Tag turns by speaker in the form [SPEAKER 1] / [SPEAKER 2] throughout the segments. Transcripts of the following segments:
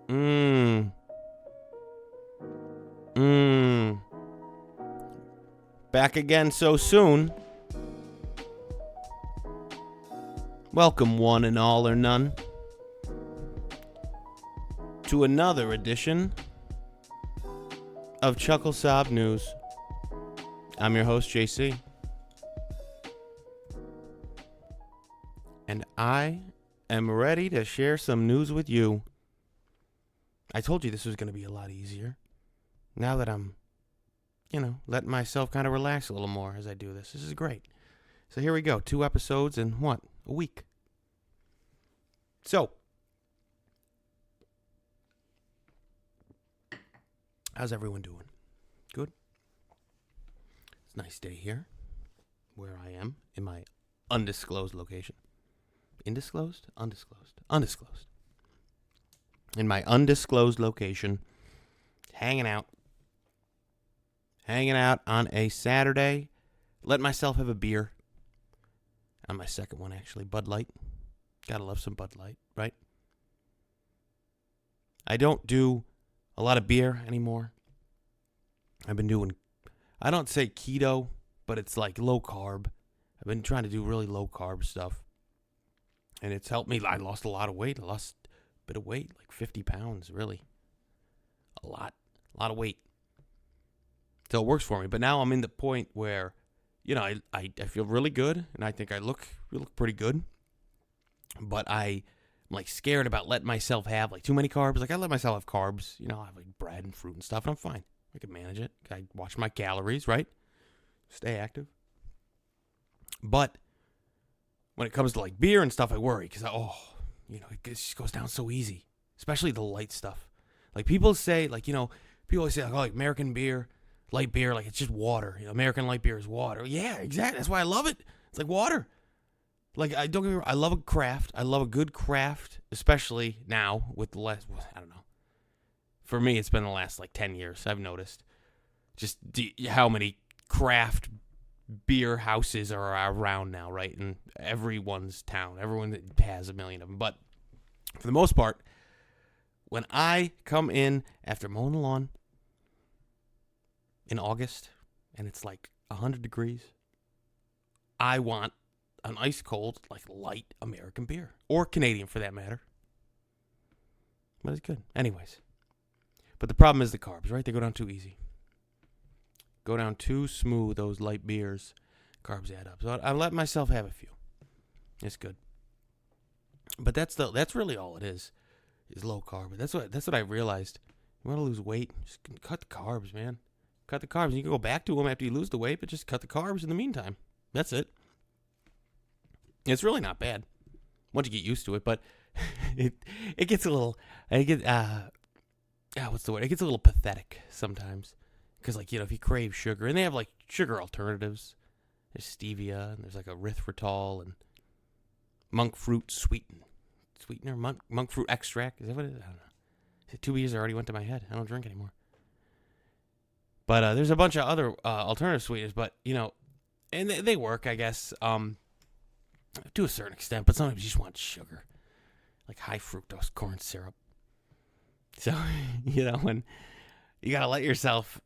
[SPEAKER 1] Mmm. Mmm. Back again so soon. Welcome, one and all or none, to another edition of Chuckle Sob News. I'm your host, JC. And I am ready to share some news with you. I told you this was going to be a lot easier. Now that I'm, letting myself kind of relax a little more as I do this. This is great. So here we go. 2 episodes in what? A week. So, how's everyone doing? Good? It's a nice day here where I am in my undisclosed location. Indisclosed? Undisclosed. Undisclosed. In my undisclosed location, hanging out on a Saturday. Let myself have a beer. On my second one, actually. Bud Light. Gotta love some Bud Light, right? I don't do a lot of beer anymore. I've been doing, I don't say keto, but it's like low carb. I've been trying to do really low carb stuff. And it's helped me. I lost a lot of weight. I lost a bit of weight, like 50 pounds, really. A lot of weight. So it works for me. But now I'm in the point where, I feel really good, and I think I look pretty good. But I'm like scared about letting myself have like too many carbs. Like I let myself have carbs, I have like bread and fruit and stuff, and I'm fine. I can manage it. I watch my calories, right? Stay active. But when it comes to like beer and stuff, I worry because it just goes down so easy, especially the light stuff. Like people say, people always say, like American beer, light beer, like it's just water. American light beer is water. Yeah, exactly. That's why I love it. It's like water. Like don't get me wrong, I love a craft. I love a good craft, especially now with the last. I don't know. For me, it's been the last like 10 years. I've noticed just how many craft beer houses are around now, right? In everyone's town. Everyone has a million of them. But for the most part, when I come in after mowing the lawn in August and it's like 100 degrees, I want an ice cold, like light American beer. Or Canadian for that matter. But it's good. Anyways. But the problem is the carbs, right? They go down too easy. Go down too smooth, those light beers. Carbs add up. So I let myself have a few. It's good. But that's really all it is low carb. That's what I realized. You want to lose weight, just cut the carbs, man. Cut the carbs. You can go back to them after you lose the weight, but just cut the carbs in the meantime. That's it. It's really not bad once you get used to it, but it gets a little. What's the word? It gets a little pathetic sometimes. Because, if you crave sugar, and they have, like, sugar alternatives. There's stevia, and there's, like, erythritol, and monk fruit sweetener, monk fruit extract. Is that what it is? I don't know. 2 beers already went to my head. I don't drink anymore. But there's a bunch of other alternative sweeteners, but, and they work, I guess, to a certain extent, but sometimes you just want sugar. Like high fructose corn syrup. So, when you got to let yourself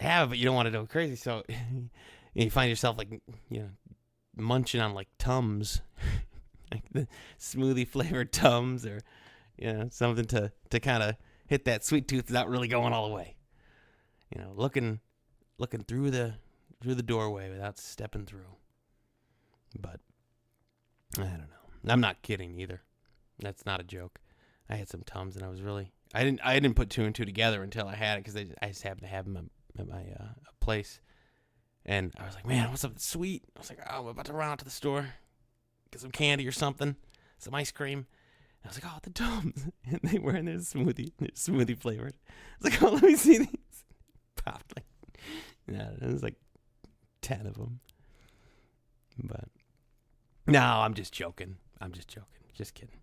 [SPEAKER 1] have it, but you don't want to go crazy. So you find yourself like, munching on like Tums, like the smoothie flavored Tums, or, something to kind of hit that sweet tooth without really going all the way. Looking through the doorway without stepping through. But I don't know. I'm not kidding either. That's not a joke. I had some Tums and I didn't put 2 and 2 together until I had it because I just happened to have them at my place. And I was like, man, I want something sweet. I was like, I'm about to run out to the store, get some candy or something, some ice cream. And I was like, the Tums. And they were in their smoothie flavored. I was like, let me see these. Popped it was like 10 of them. But no, I'm just joking. Just kidding.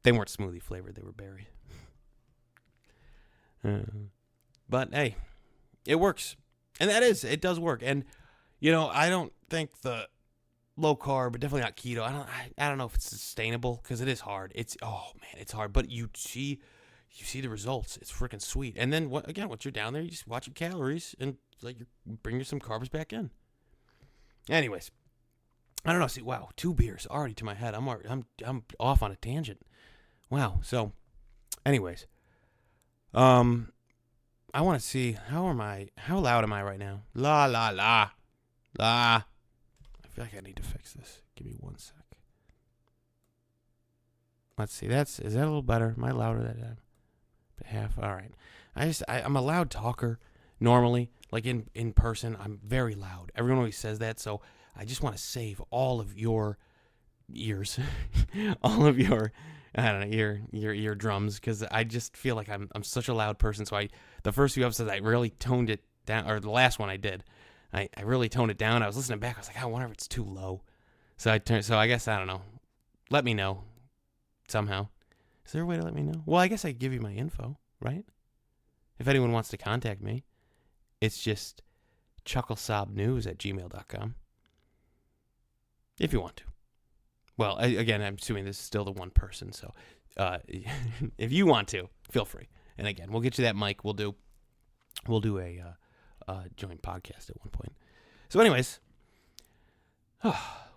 [SPEAKER 1] They weren't smoothie flavored. They were berry. But hey, it works. And it does work. And, I don't think the low carb, but definitely not keto. I don't know if it's sustainable because it is hard. It's hard. But you see you see the results. It's freaking sweet. And then once you're down there, you just watch your calories and like you bring some carbs back in. Anyways, I don't know. See, wow, 2 beers already to my head. I'm off on a tangent. Wow. So, anyways, I want to see how loud am I right now? La la la la. I feel like I need to fix this. Give me 1 sec. Let's see. Is that a little better? Am I louder that time? Half. All right. I'm a loud talker normally. Like in person, I'm very loud. Everyone always says that, so I just want to save all of your ears, all of your, I don't know, your eardrums, because I just feel like I'm such a loud person. So the first few episodes I really toned it down, or the last one I did, I really toned it down. I was listening back. I was like, I wonder if it's too low. So I guess I don't know. Let me know somehow. Is there a way to let me know? Well, I guess I give you my info, right? If anyone wants to contact me, it's just chucklesobnews@gmail.com. If you want to. Well, again, I'm assuming this is still the one person, so if you want to, feel free. And again, we'll get you that mic. We'll do a joint podcast at one point. So anyways,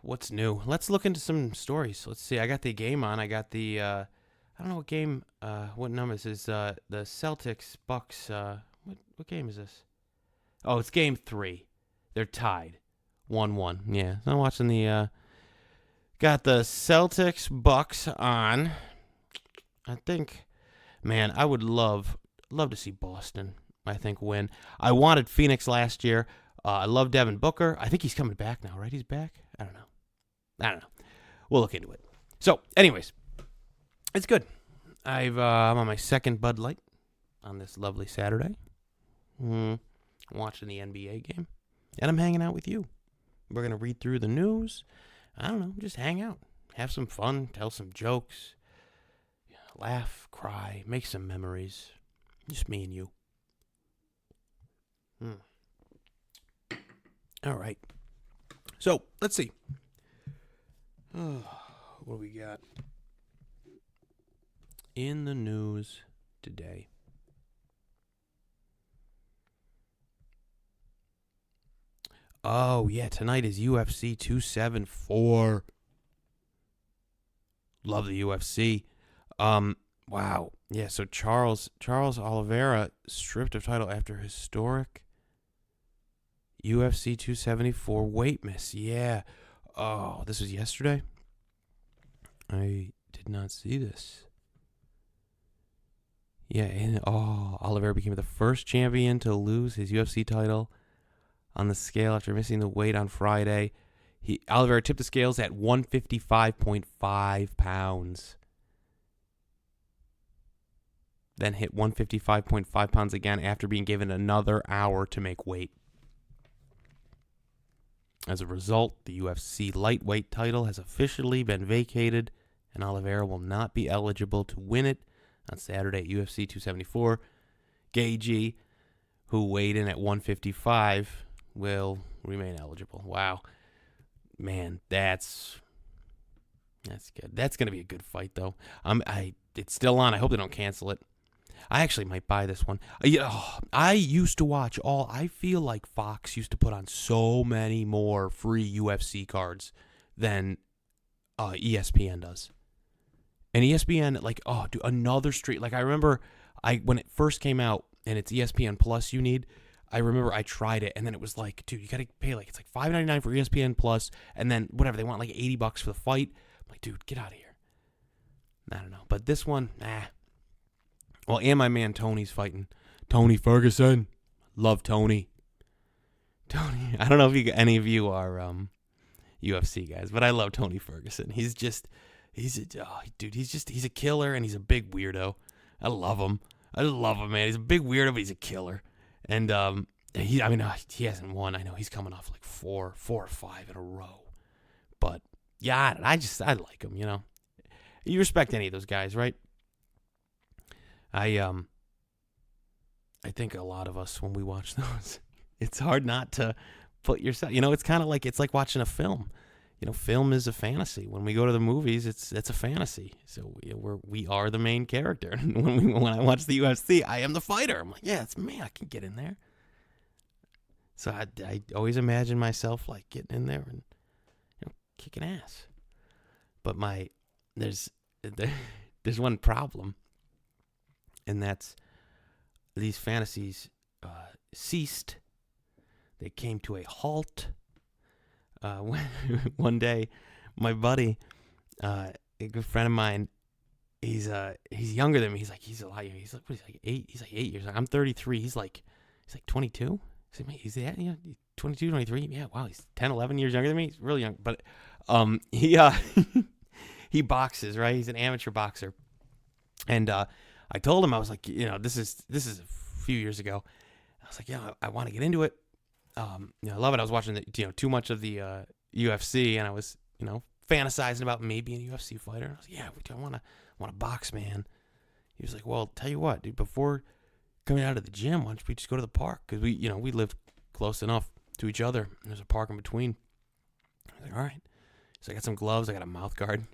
[SPEAKER 1] what's new? Let's look into some stories. Let's see. I got the game on. I got the I don't know what game, what number this is. The Celtics, Bucks, what game is this? Oh, it's game 3. They're tied. 1-1. Yeah, so I'm watching got the Celtics, Bucks on. I think, man, I would love to see Boston, I think, win. I wanted Phoenix last year. I love Devin Booker. I think he's coming back now, right? He's back? I don't know. We'll look into it. So, anyways. It's good. I'm on my second Bud Light on this lovely Saturday. Watching the NBA game. And I'm hanging out with you. We're going to read through the news. I don't know. Just hang out. Have some fun. Tell some jokes. Laugh. Cry. Make some memories. Just me and you. All right. So, let's see. What do we got in the news today? Oh, yeah, tonight is UFC 274. Love the UFC. Wow. Yeah, so Charles Oliveira stripped of title after historic UFC 274 weight miss. Yeah. Oh, this was yesterday? I did not see this. Yeah, and Oliveira became the first champion to lose his UFC title on the scale after missing the weight on Friday. Oliveira tipped the scales at 155.5 pounds. Then hit 155.5 pounds again after being given another hour to make weight. As a result, the UFC lightweight title has officially been vacated, and Oliveira will not be eligible to win it on Saturday at UFC 274. Gagey, who weighed in at 155, will remain eligible. Wow. Man, that's good. That's going to be a good fight, though. It's still on. I hope they don't cancel it. I actually might buy this one. I used to watch I feel like Fox used to put on so many more free UFC cards than ESPN does. And ESPN, another street. Like, I remember when it first came out, and it's ESPN Plus you need, I remember I tried it, and then it was like, dude, you got to pay, it's like $5.99 for ESPN Plus, and then whatever, they want like $80 for the fight. I'm like, dude, get out of here. I don't know. But this one, Well, and my man Tony's fighting. Tony Ferguson. Love Tony. I don't know if any of you are UFC guys, but I love Tony Ferguson. He's a killer, and he's a big weirdo. I love him, man. He's a big weirdo, but he's a killer. And he hasn't won. I know he's coming off like four or five in a row. But yeah, I like him. You know, you respect any of those guys, right? I think a lot of us, when we watch those, it's hard not to put yourself, it's kind of like, it's like watching a film. film is a fantasy. When we go to the movies, it's a fantasy. So we are the main character. And when I watch the UFC, I am the fighter. I'm like, yeah, it's me. I can get in there. So I always imagine myself like getting in there and kicking ass. But there's one problem, and that's these fantasies ceased. They came to a halt. One day, my buddy, a good friend of mine, he's younger than me. He's a lot younger. He's like 8. He's like 8 years old. I'm 33. He's like 22. He's 22, 23. Yeah, wow. He's 10, 11 years younger than me. He's really young. But he he boxes, right? He's an amateur boxer. And I told him, I was like, this is a few years ago. I was like, I want to get into it. I love it. I was watching too much of the UFC, and I was fantasizing about me being a UFC fighter. And I was like, yeah, I want to box, man. He was like, well, tell you what, dude, before coming out of the gym, why don't we just go to the park? Because we lived close enough to each other. There's a park in between. I was like, all right. So I got some gloves. I got a mouth guard.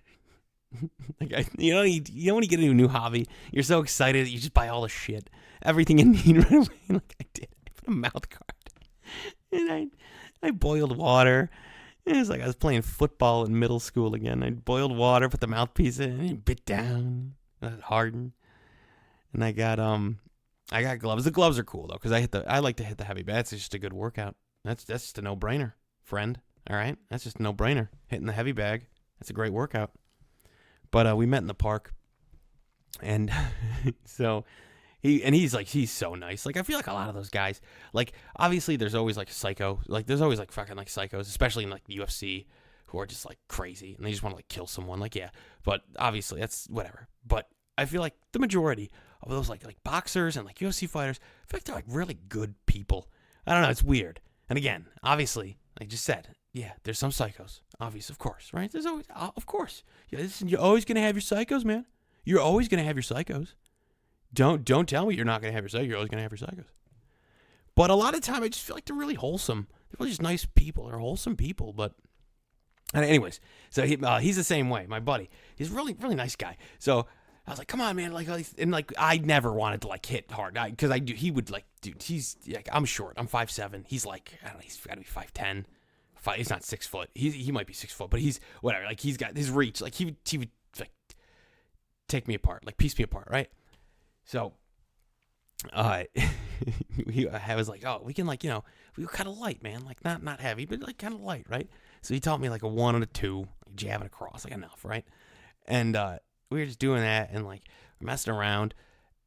[SPEAKER 1] When you get into a new hobby, you're so excited that you just buy all the shit, everything you need right away. Like I did. I put a mouth guard. And I boiled water. It was like I was playing football in middle school again. I boiled water, put the mouthpiece in, and bit down, let it harden. And I got gloves. The gloves are cool though, because I like to hit the heavy bats. It's just a good workout. That's just a no-brainer, friend. All right, that's just a no-brainer. Hitting the heavy bag. That's a great workout. But we met in the park, and so. He's so nice. Like, I feel like a lot of those guys, like, obviously there's always like psycho, like there's always like fucking like psychos, especially in like the UFC, who are just like crazy and they just want to like kill someone. Like, yeah, but obviously that's whatever. But I feel like the majority of those like boxers and like UFC fighters, I feel like they're like really good people. I don't know. It's weird. And again, obviously, like I just said, yeah, there's some psychos. Obvious, of course, right? There's always, of course. Yeah, listen, you're always gonna have your psychos, man. You're always gonna have your psychos. Don't tell me you're not going to have your psychos. You're always going to have your psychos. But a lot of time, I just feel like they're really wholesome. They're really just nice people. They're wholesome people. But anyways, so he's the same way. My buddy, he's a really, really nice guy. So I was like, come on, man. Like, and like, I never wanted to like hit hard because I do. He would like, dude. He's like, I'm short. I'm 5'7". He's like, I don't know. He's got to be 5'10". He's not 6 foot. He might be 6 foot, but he's whatever. Like, he's got his reach. Like, he would like take me apart, like piece me apart, right? So, I was like, oh, we can like, we were kind of light, man, like not heavy, but like kind of light, right? So he taught me like a 1 and a 2, like jabbing across, like enough, right? And we were just doing that and like messing around.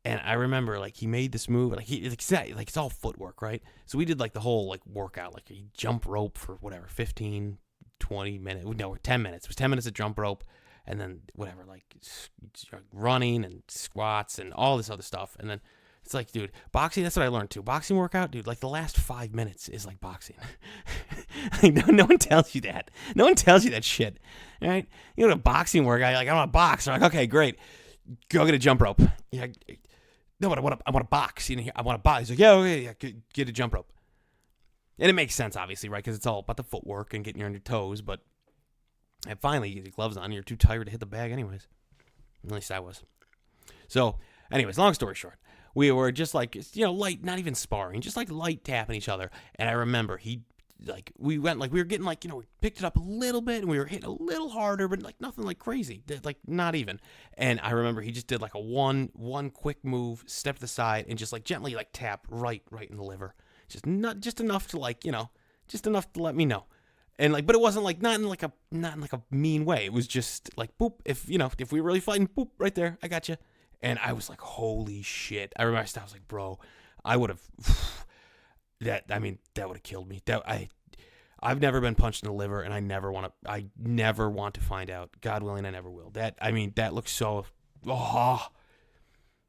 [SPEAKER 1] And I remember like he made this move, like it's all footwork, right? So we did like the whole like workout, like a jump rope for whatever, 15, 20 minutes, no, 10 minutes. It was 10 minutes of jump rope. And then whatever, like running and squats and all this other stuff. And then it's like, dude, boxing, that's what I learned too. Boxing workout, dude, like the last 5 minutes is like boxing. Like, no one tells you that. No one tells you that shit. All right? A boxing workout, you're like, I want to box. I'm like, okay, great. Go get a jump rope. Yeah, no, but I want to box. I want to box. He's like, yeah, okay, yeah, get a jump rope. And it makes sense, obviously, right? Because it's all about the footwork and getting you on your toes, but. And finally, you get your gloves on. You're too tired to hit the bag anyways. At least I was. So, anyways, long story short, we were just like, light, not even sparring, just like light tapping each other. And I remember we were getting like, we picked it up a little bit and we were hitting a little harder, but like nothing like crazy, like not even. And I remember he just did like a one quick move, step to the side and just like gently like tap right in the liver. Just enough to like, just enough to let me know. And like, but it wasn't like not in like a mean way. It was just like boop. If we were really fighting, boop, right there, I got you. And I was like, holy shit! I remember I was like, bro, I would have that would have killed me. I've never been punched in the liver, and I never want to find out. God willing, I never will. That looks so. Oh,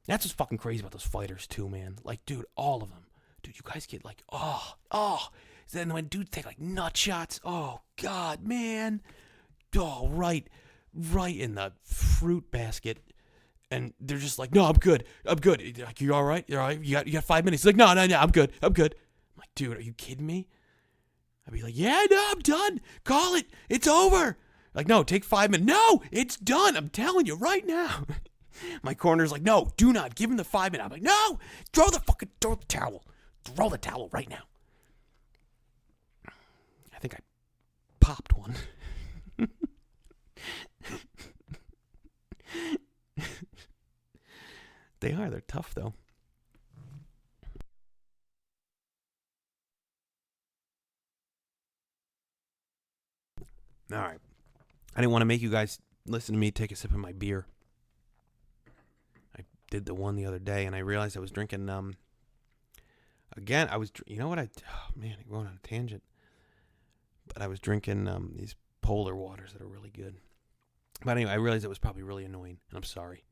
[SPEAKER 1] that's what's fucking crazy about those fighters too, man. Like, dude, all of them, dude. You guys get like, oh. Then when dudes take like nut shots, oh god, man, oh right in the fruit basket, and they're just like, no, I'm good. Like, you all right? You all right? You got 5 minutes? He's like, no, I'm good. I'm like, dude, are you kidding me? I'd be like, yeah, no, I'm done. Call it. It's over. Like, no, take 5 minutes. No, it's done. I'm telling you right now. My corner's like, no, do not. Give him the 5 minutes. I'm like, no, throw the towel. Throw the towel right now. I think I popped one. They're tough though. All right. I didn't want to make you guys listen to me take a sip of my beer. I did the one the other day and I realized I was drinking again, you know what I'm going on a tangent. But I was drinking these polar waters that are really good. But anyway, I realized it was probably really annoying, and I'm sorry.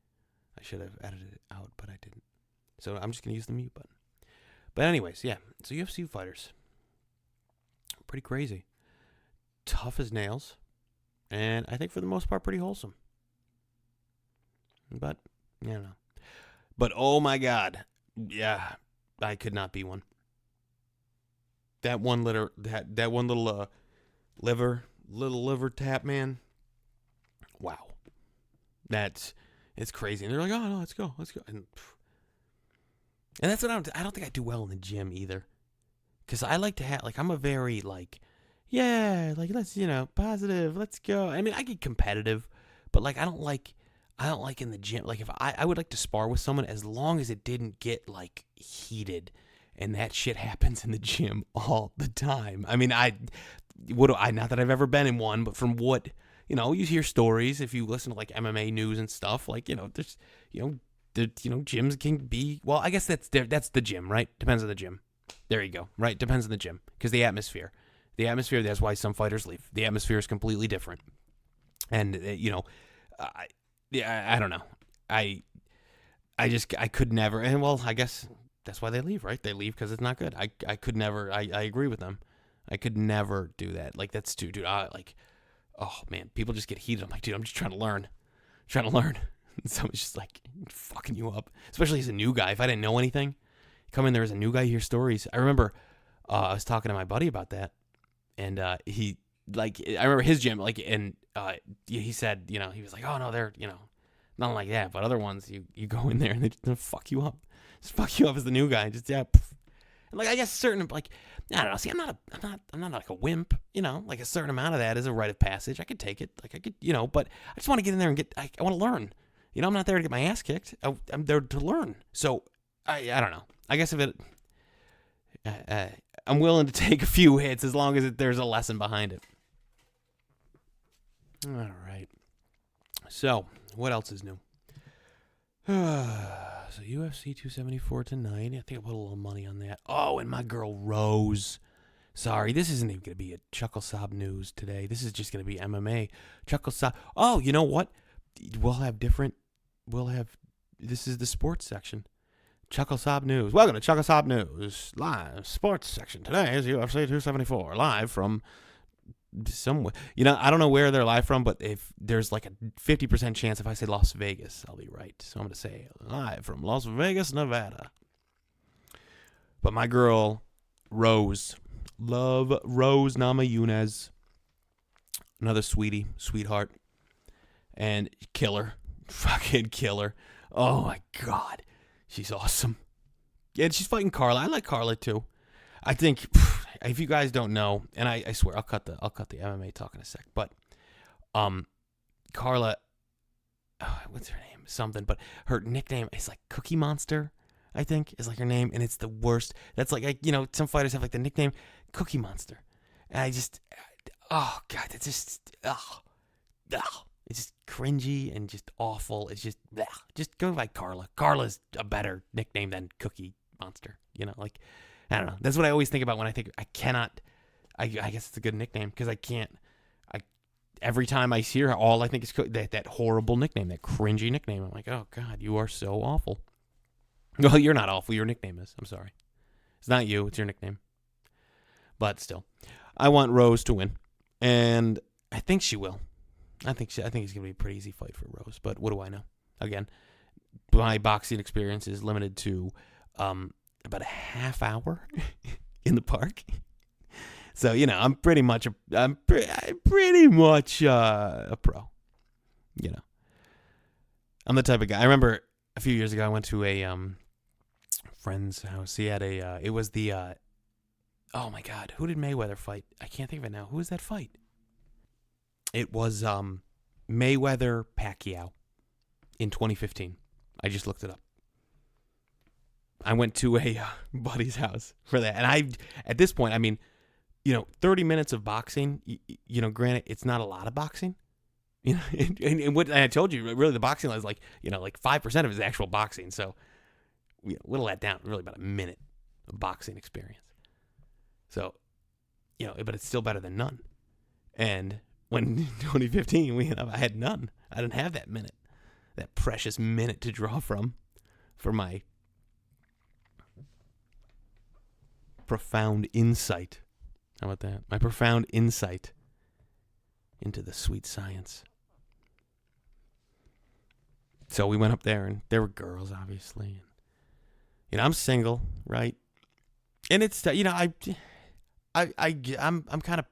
[SPEAKER 1] I should have edited it out, but I didn't. So I'm just going to use the mute button. But anyways, yeah. So UFC fighters. Pretty crazy. Tough as nails. And I think for the most part pretty wholesome. But, I don't know. But oh my God. Yeah, I could not be one. That one little liver tap, man. Wow. It's crazy. And they're like, oh no, let's go. And that's what I don't think I do well in the gym either. Cause I like to have, like, I'm a very like, yeah, like let's, positive, let's go. I mean, I get competitive, but like, I don't like in the gym. Like if I would like to spar with someone as long as it didn't get like heated. And that shit happens in the gym all the time. I mean, not that I've ever been in one, but from what, you hear stories, if you listen to like MMA news and stuff, like, there's, gyms can be, well, I guess that's the gym, right? Depends on the gym. There you go, right? Depends on the gym. Because the atmosphere, that's why some fighters leave. The atmosphere is completely different. And, I don't know. I could never, and well, I guess that's why they leave, right? They leave because it's not good. I could never, I agree with them. I could never do that. Like, that's too, dude, oh man, people just get heated. I'm like, dude, I'm just trying to learn. And someone's just like fucking you up, especially as a new guy. If I didn't know anything, come in there as a new guy, hear stories. I remember I was talking to my buddy about that, and I remember his gym, like, and he said, he was like, oh no, they're, nothing like that. But other ones, you go in there and they fuck you up. Just fuck you up as the new guy. Just, yeah. And like, I guess certain, like, I don't know. See, I'm not like a wimp, like a certain amount of that is a rite of passage. I could take it. Like I could, but I just want to get in there and I want to learn. I'm not there to get my ass kicked. I'm there to learn. So I don't know. I guess if I'm willing to take a few hits as long as there's a lesson behind it. All right. So what else is new? So UFC 274 tonight. I think I put a little money on that. Oh, and my girl Rose. Sorry, this isn't even going to be a Chuckle Sob news today. This is just going to be MMA. Chuckle Sob. Oh, you know what? This is the sports section. Chuckle Sob news. Welcome to Chuckle Sob news. Live sports section. Today is UFC 274. Live from somewhere. I don't know where they're live from, but if there's like a 50% chance if I say Las Vegas, I'll be right. So I'm going to say live from Las Vegas, Nevada. But my girl, Rose, love Rose Namajunas, another sweetheart, and killer, fucking killer. Oh my God, she's awesome. Yeah, and she's fighting Carla. I like Carla too. I think if you guys don't know, and I swear I'll cut the MMA talk in a sec, but Carla, what's her name? Something, but her nickname is like Cookie Monster, I think is like her name, and it's the worst. That's like some fighters have like the nickname Cookie Monster, and I just, oh God, it's just, it's just cringy and just awful. It's just go by Carla. Carla's a better nickname than Cookie Monster. I don't know. That's what I always think about when I think I cannot. I guess it's a good nickname because I can't. Every time I see her, all I think is that horrible nickname, that cringy nickname. I'm like, oh God, you are so awful. Well, you're not awful. Your nickname is. I'm sorry. It's not you. It's your nickname. But still, I want Rose to win, and I think she will. I think it's going to be a pretty easy fight for Rose. But what do I know? Again, my boxing experience is limited to about a half hour in the park. So, I'm pretty much I'm pretty much a pro. I'm the type of guy. I remember a few years ago I went to a friend's house. He had it was the oh my god, who did Mayweather fight? I can't think of it now. Who was that fight? It was Mayweather Pacquiao in 2015. I just looked it up. I went to a buddy's house for that. And at this point, 30 minutes of boxing, granted, it's not a lot of boxing. And what I told you, really, the boxing is like 5% of his actual boxing. So, whittle that down, really about a minute of boxing experience. So, but it's still better than none. And when in 2015, I had none. I didn't have that minute, that precious minute to draw from for my profound insight. How about that? My profound insight into the sweet science. So we went up there, and there were girls, obviously. I'm single, right? And it's I'm kind of,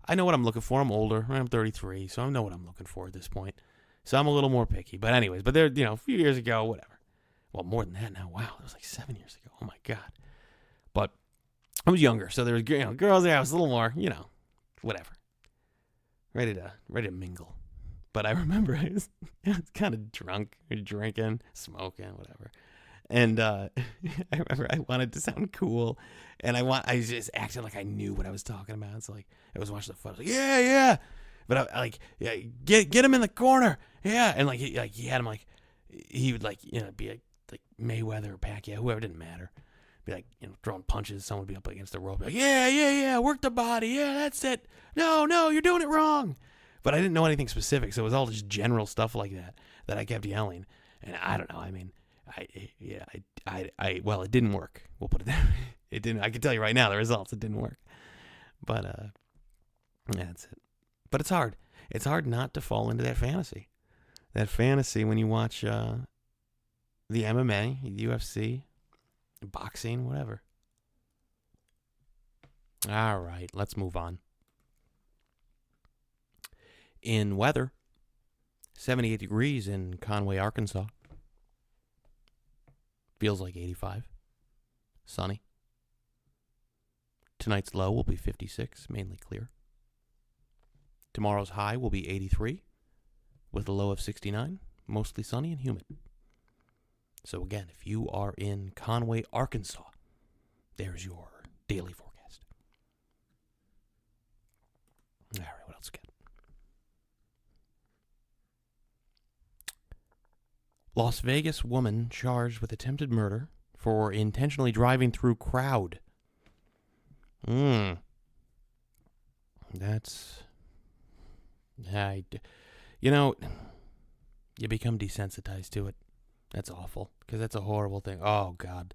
[SPEAKER 1] I know what I'm looking for. I'm older. I'm 33, so I know what I'm looking for at this point. So I'm a little more picky. But anyways, there, a few years ago, whatever. Well, more than that now. Wow, it was like 7 years ago. Oh my god. But I was younger, so there was girls there. I was a little more, whatever, ready to mingle. But I remember I was kind of drunk, drinking, smoking, whatever. And I remember I wanted to sound cool, and I was just acting like I knew what I was talking about. It's like I was watching the photos, like yeah, but I yeah, get him in the corner, yeah, and he had him he would be like Mayweather or Pacquiao, whoever, didn't matter. Be throwing punches. Someone would be up against the rope. Be like, yeah, work the body. Yeah, that's it. No, you're doing it wrong. But I didn't know anything specific, so it was all just general stuff like that I kept yelling. And I don't know. Well, it didn't work. We'll put it there. It didn't. I can tell you right now the results. It didn't work. But that's it. But it's hard. It's hard not to fall into that fantasy. That fantasy when you watch the MMA, UFC, boxing, whatever. All right, let's move on. In weather, 78 degrees in Conway, Arkansas. Feels like 85. Sunny. Tonight's low will be 56, mainly clear. Tomorrow's high will be 83, with a low of 69, mostly sunny and humid. So again, if you are in Conway, Arkansas, there's your daily forecast. All right, what else we got? Las Vegas woman charged with attempted murder for intentionally driving through crowd. That's... you become desensitized to it. That's awful, because that's a horrible thing. Oh, God.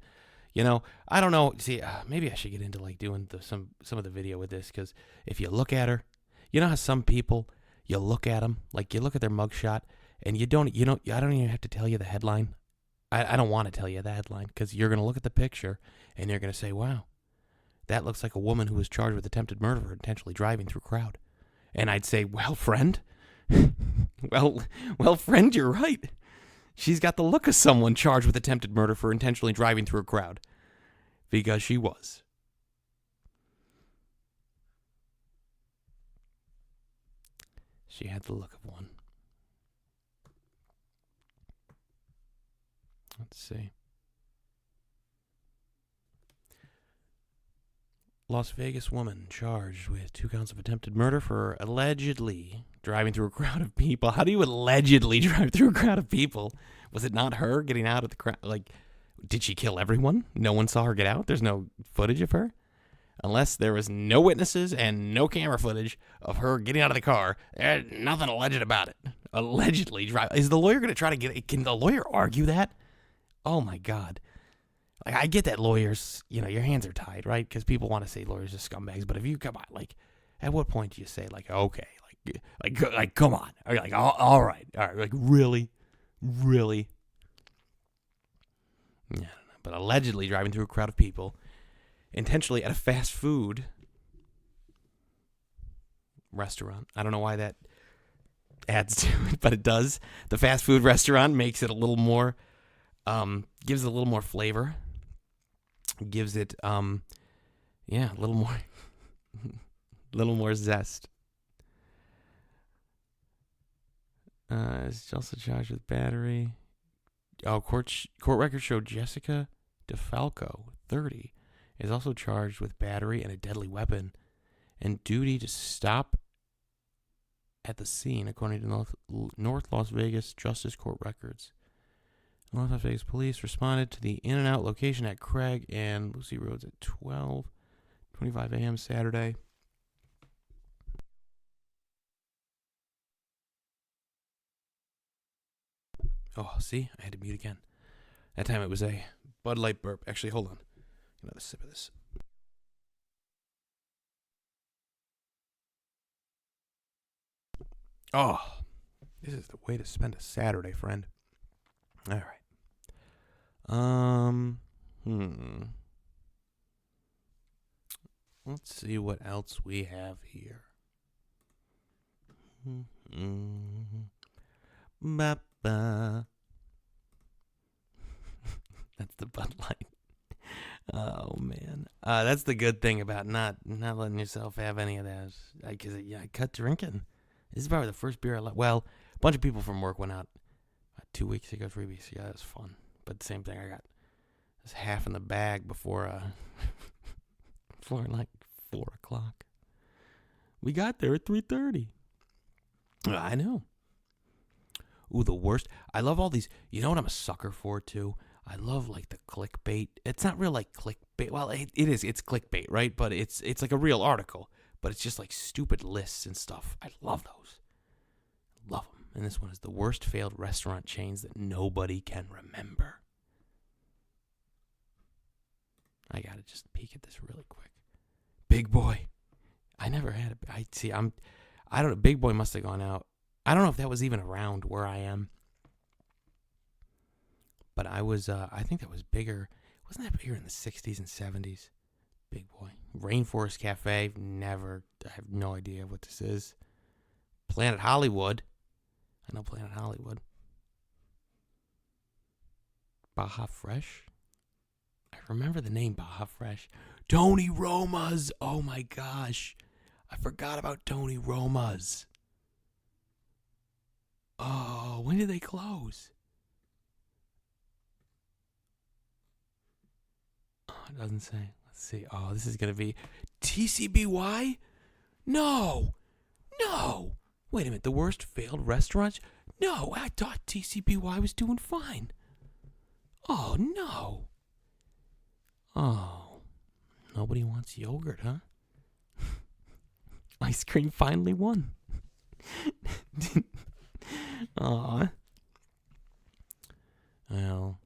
[SPEAKER 1] I don't know. See, maybe I should get into doing some of the video with this, because if you look at her, you know how some people, you look at them, you look at their mugshot, and I don't even have to tell you the headline. I don't want to tell you the headline, because you're going to look at the picture, and you're going to say, wow, that looks like a woman who was charged with attempted murder for intentionally driving through a crowd. And I'd say, well, friend, friend, you're right. She's got the look of someone charged with attempted murder for intentionally driving through a crowd. Because she was. She had the look of one. Let's see. Las Vegas woman charged with 2 counts of attempted murder for allegedly driving through a crowd of people. How do you allegedly drive through a crowd of people? Was it not her getting out of the crowd? Did she kill everyone? No one saw her get out? There's no footage of her? Unless there was no witnesses and no camera footage of her getting out of the car, there's nothing alleged about it. Allegedly drive. Is the lawyer going to try to get... Can the lawyer argue that? Oh, my God. I get that lawyers, your hands are tied, right? Because people want to say lawyers are scumbags. But if you come on, at what point do you say, okay, come on, or all right, really, really? Yeah, I don't know. But allegedly driving through a crowd of people, intentionally at a fast food restaurant. I don't know why that adds to it, but it does. The fast food restaurant makes it a little more, gives it a little more flavor. Gives it, a little more zest. Is also charged with battery. Oh, court records show Jessica DeFalco, 30, is also charged with battery and a deadly weapon and duty to stop at the scene, according to North Las Vegas Justice Court records. North Las Vegas police responded to the in-and-out location at Craig and Lucy Roads at 12:25 a.m. Saturday. Oh, see? I had to mute again. That time it was a Bud Light burp. Actually, hold on. Another sip of this. Oh, this is the way to spend a Saturday, friend. All right. Let's see what else we have here. Ba-ba. That's the Bud Light. Oh, man. That's the good thing about not letting yourself have any of that. Because I cut drinking. This is probably the first beer I let. Well, a bunch of people from work went out 2 weeks ago, 3 weeks ago. That was fun. But the same thing, I got this half in the bag before like 4 o'clock. We got there at 3:30. I know. Ooh, the worst. I love all these. You know what I'm a sucker for, too? I love, like, the clickbait. It's not real, like, clickbait. Well, it is. It's clickbait, right? But it's like a real article. But it's just, like, stupid lists and stuff. I love those. Love them. And this one is the worst failed restaurant chains that nobody can remember. I got to just peek at this really quick. Big Boy. I never had it. I don't know. Big Boy must have gone out. I don't know if that was even around where I am. But I think that was bigger. Wasn't that bigger in the 60s and 70s? Big Boy. Rainforest Cafe. Never. I have no idea what this is. Planet Hollywood. I know Planet Hollywood. Baja Fresh. I remember the name Baja Fresh. Tony Roma's. Oh my gosh. I forgot about Tony Roma's. Oh, when did they close? Oh, it doesn't say. Let's see. Oh, this is going to be TCBY? No. Wait a minute. The worst failed restaurants? No, I thought TCBY was doing fine. Oh, no. Oh, nobody wants yogurt, huh? Ice cream finally won. Aw. Well,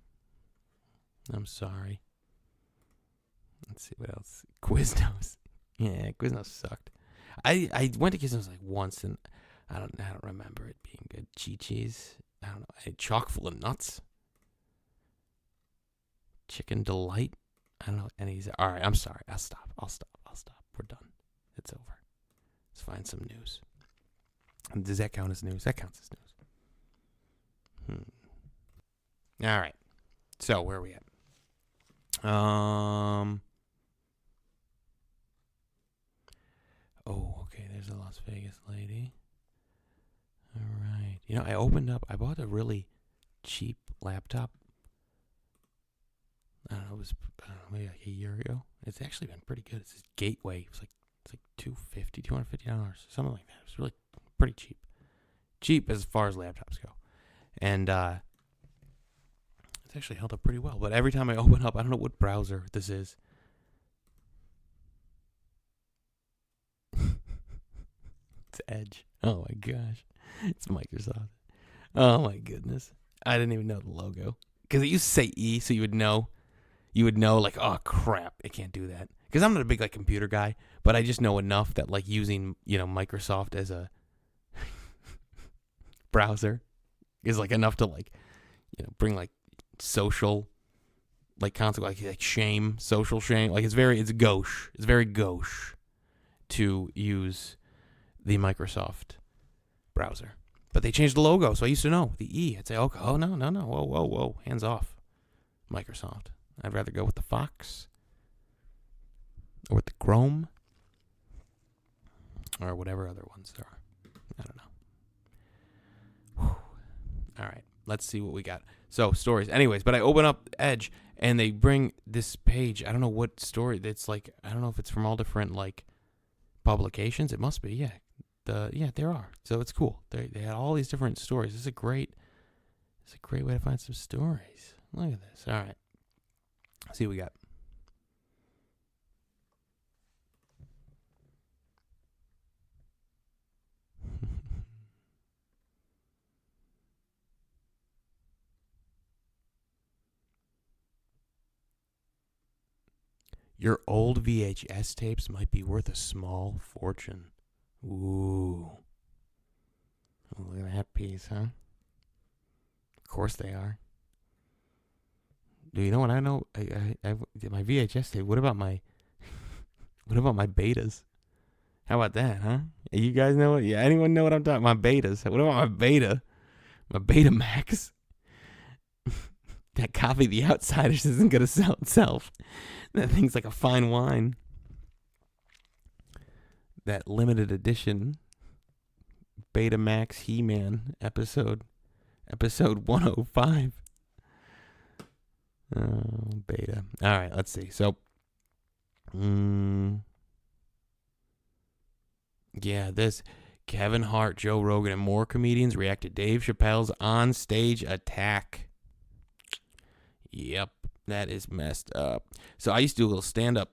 [SPEAKER 1] I'm sorry. Let's see what else. Quiznos. Yeah, Quiznos sucked. I went to Quiznos like once, and I don't remember it being good. Chi-Chi's. I don't know. I had chock full of nuts. Chicken Delight. I don't know any of these. All right, I'm sorry. I'll stop. We're done. It's over. Let's find some news. Does that count as news? That counts as news. All right. So where are we at? Oh, okay. There's a Las Vegas lady. All right. You know, I bought a really cheap laptop. I don't know. It was maybe like a year ago. It's actually been pretty good. It's this Gateway. It's like $250, something like that. It was really pretty cheap. Cheap as far as laptops go. And it's actually held up pretty well. But every time I open up, I don't know what browser this is. It's Edge. Oh my gosh. It's Microsoft. Oh my goodness. I didn't even know the logo. Because it used to say E, so you would know. You would know, like, oh crap, it can't do that. Because I'm not a big, like, computer guy, but I just know enough that, like, using, Microsoft as a browser is, like, enough to, like, bring, like, social, like, concept, like shame, social shame. Like, it's gauche. It's very gauche to use the Microsoft browser. But they changed the logo, so I used to know. The E. I'd say, okay, oh, no. Whoa. Hands off, Microsoft. I'd rather go with the Fox or with the Chrome or whatever other ones there are. I don't know. Whew. All right, let's see what we got. So, stories. Anyways, but I open up Edge, and they bring this page. I don't know what story. It's like, I don't know if it's from all different, like, publications. It must be, yeah. There are. So it's cool. They had all these different stories. It's a great way to find some stories. Look at this. All right. Let's see what we got. Your old VHS tapes might be worth a small fortune. Ooh. Oh, look at that piece, huh? Of course they are. Do you know what I know? I my VHS tape. What about my betas? How about that, huh? You guys know it? Yeah, anyone know what I'm talking about? My betas. What about my beta? My Betamax. That copy of The Outsiders isn't going to sell itself. That thing's like a fine wine. That limited edition Betamax He-Man episode 105. Oh, beta. All right, let's see. So, yeah, this Kevin Hart, Joe Rogan, and more comedians react to Dave Chappelle's on-stage attack. Yep, that is messed up. So I used to do a little stand-up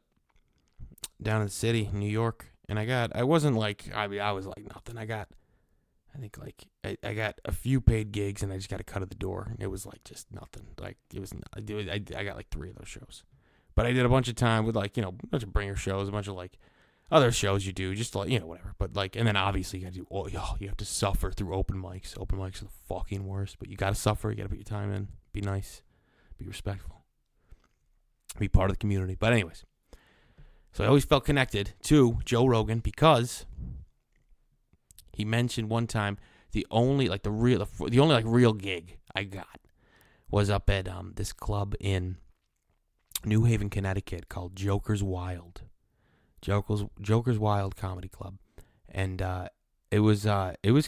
[SPEAKER 1] down in the city, New York, and I wasn't like, I was like nothing. I got a few paid gigs, and I just got a cut at the door. It was like just nothing. Like I got like 3 of those shows, but I did a bunch of time with like, a bunch of bringer shows, a bunch of like other shows you do, just like, whatever. But like, and then obviously you got to do, you have to suffer through open mics. Open mics are the fucking worst, but you got to suffer. You got to put your time in. Be nice. Be respectful. Be part of the community. But anyways, so I always felt connected to Joe Rogan because he mentioned one time the only real gig I got was up at this club in New Haven, Connecticut called Joker's Wild. Joker's Wild Comedy Club, and it was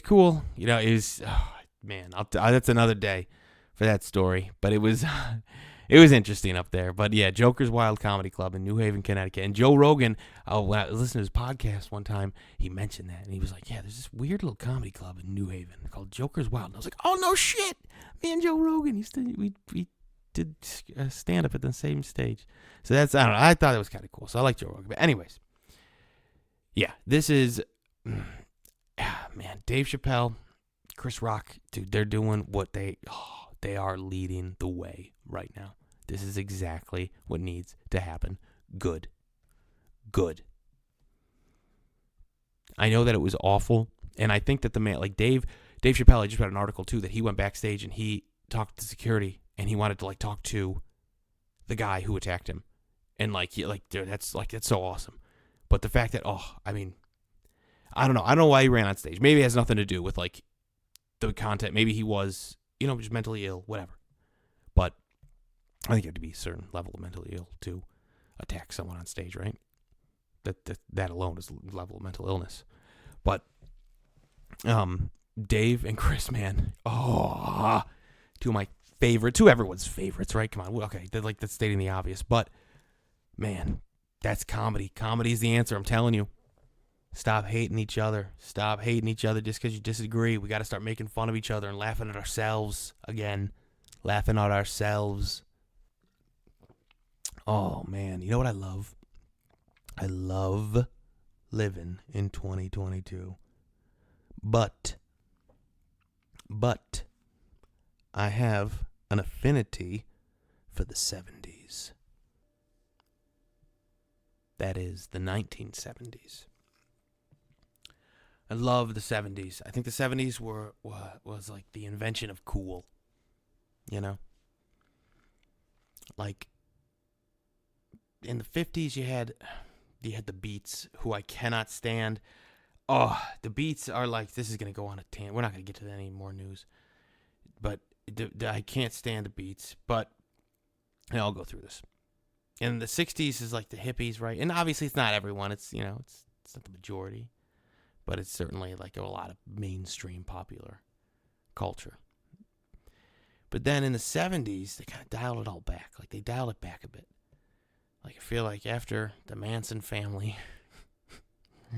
[SPEAKER 1] cool. That's another day for that story. But it was interesting up there. But yeah, Joker's Wild Comedy Club in New Haven, Connecticut. And Joe Rogan, when I listened to his podcast one time, he mentioned that, and he was like, "Yeah, there's this weird little comedy club in New Haven called Joker's Wild." And I was like, "Oh no shit!" Me and Joe Rogan we did stand up at the same stage. So that's, I don't know. I thought it was kind of cool. So I like Joe Rogan. But anyways, yeah, this is, man, Dave Chappelle, Chris Rock, dude, they're doing what they are leading the way right now. This is exactly what needs to happen. Good. I know that it was awful, and I think that the man, like Dave Chappelle, I just read an article too that he went backstage and he talked to security and he wanted to like talk to the guy who attacked him, and dude, that's so awesome. But the fact that, I don't know why he ran on stage. Maybe it has nothing to do with like the content. Maybe he was, just mentally ill, whatever. But I think you have to be a certain level of mentally ill to attack someone on stage, right? That alone is a level of mental illness. But Dave and Chris, man, two of my favorites, two everyone's favorites, right? Come on, okay, that's stating the obvious, but man, that's comedy. Comedy is the answer. I'm telling you. Stop hating each other. Stop hating each other just because you disagree. We got to start making fun of each other and laughing at ourselves again. Laughing at ourselves. Oh, man. You know what I love? I love living in 2022. But I have an affinity for the 70s. That is the 1970s. I love the 70s. I think the 70s was like the invention of cool. Like in the 50s you had the Beats, who I cannot stand. the beats are like, this is going to go on a tangent. We're not going to get to any more news. But I can't stand the beats. But I'll go through this. And the 60s is like the hippies, right? And obviously it's not everyone. It's, it's not the majority. But it's certainly like a lot of mainstream popular culture. But then in the 70s, they kind of dialed it all back. Like, they dialed it back a bit. Like, I feel like after the Manson family,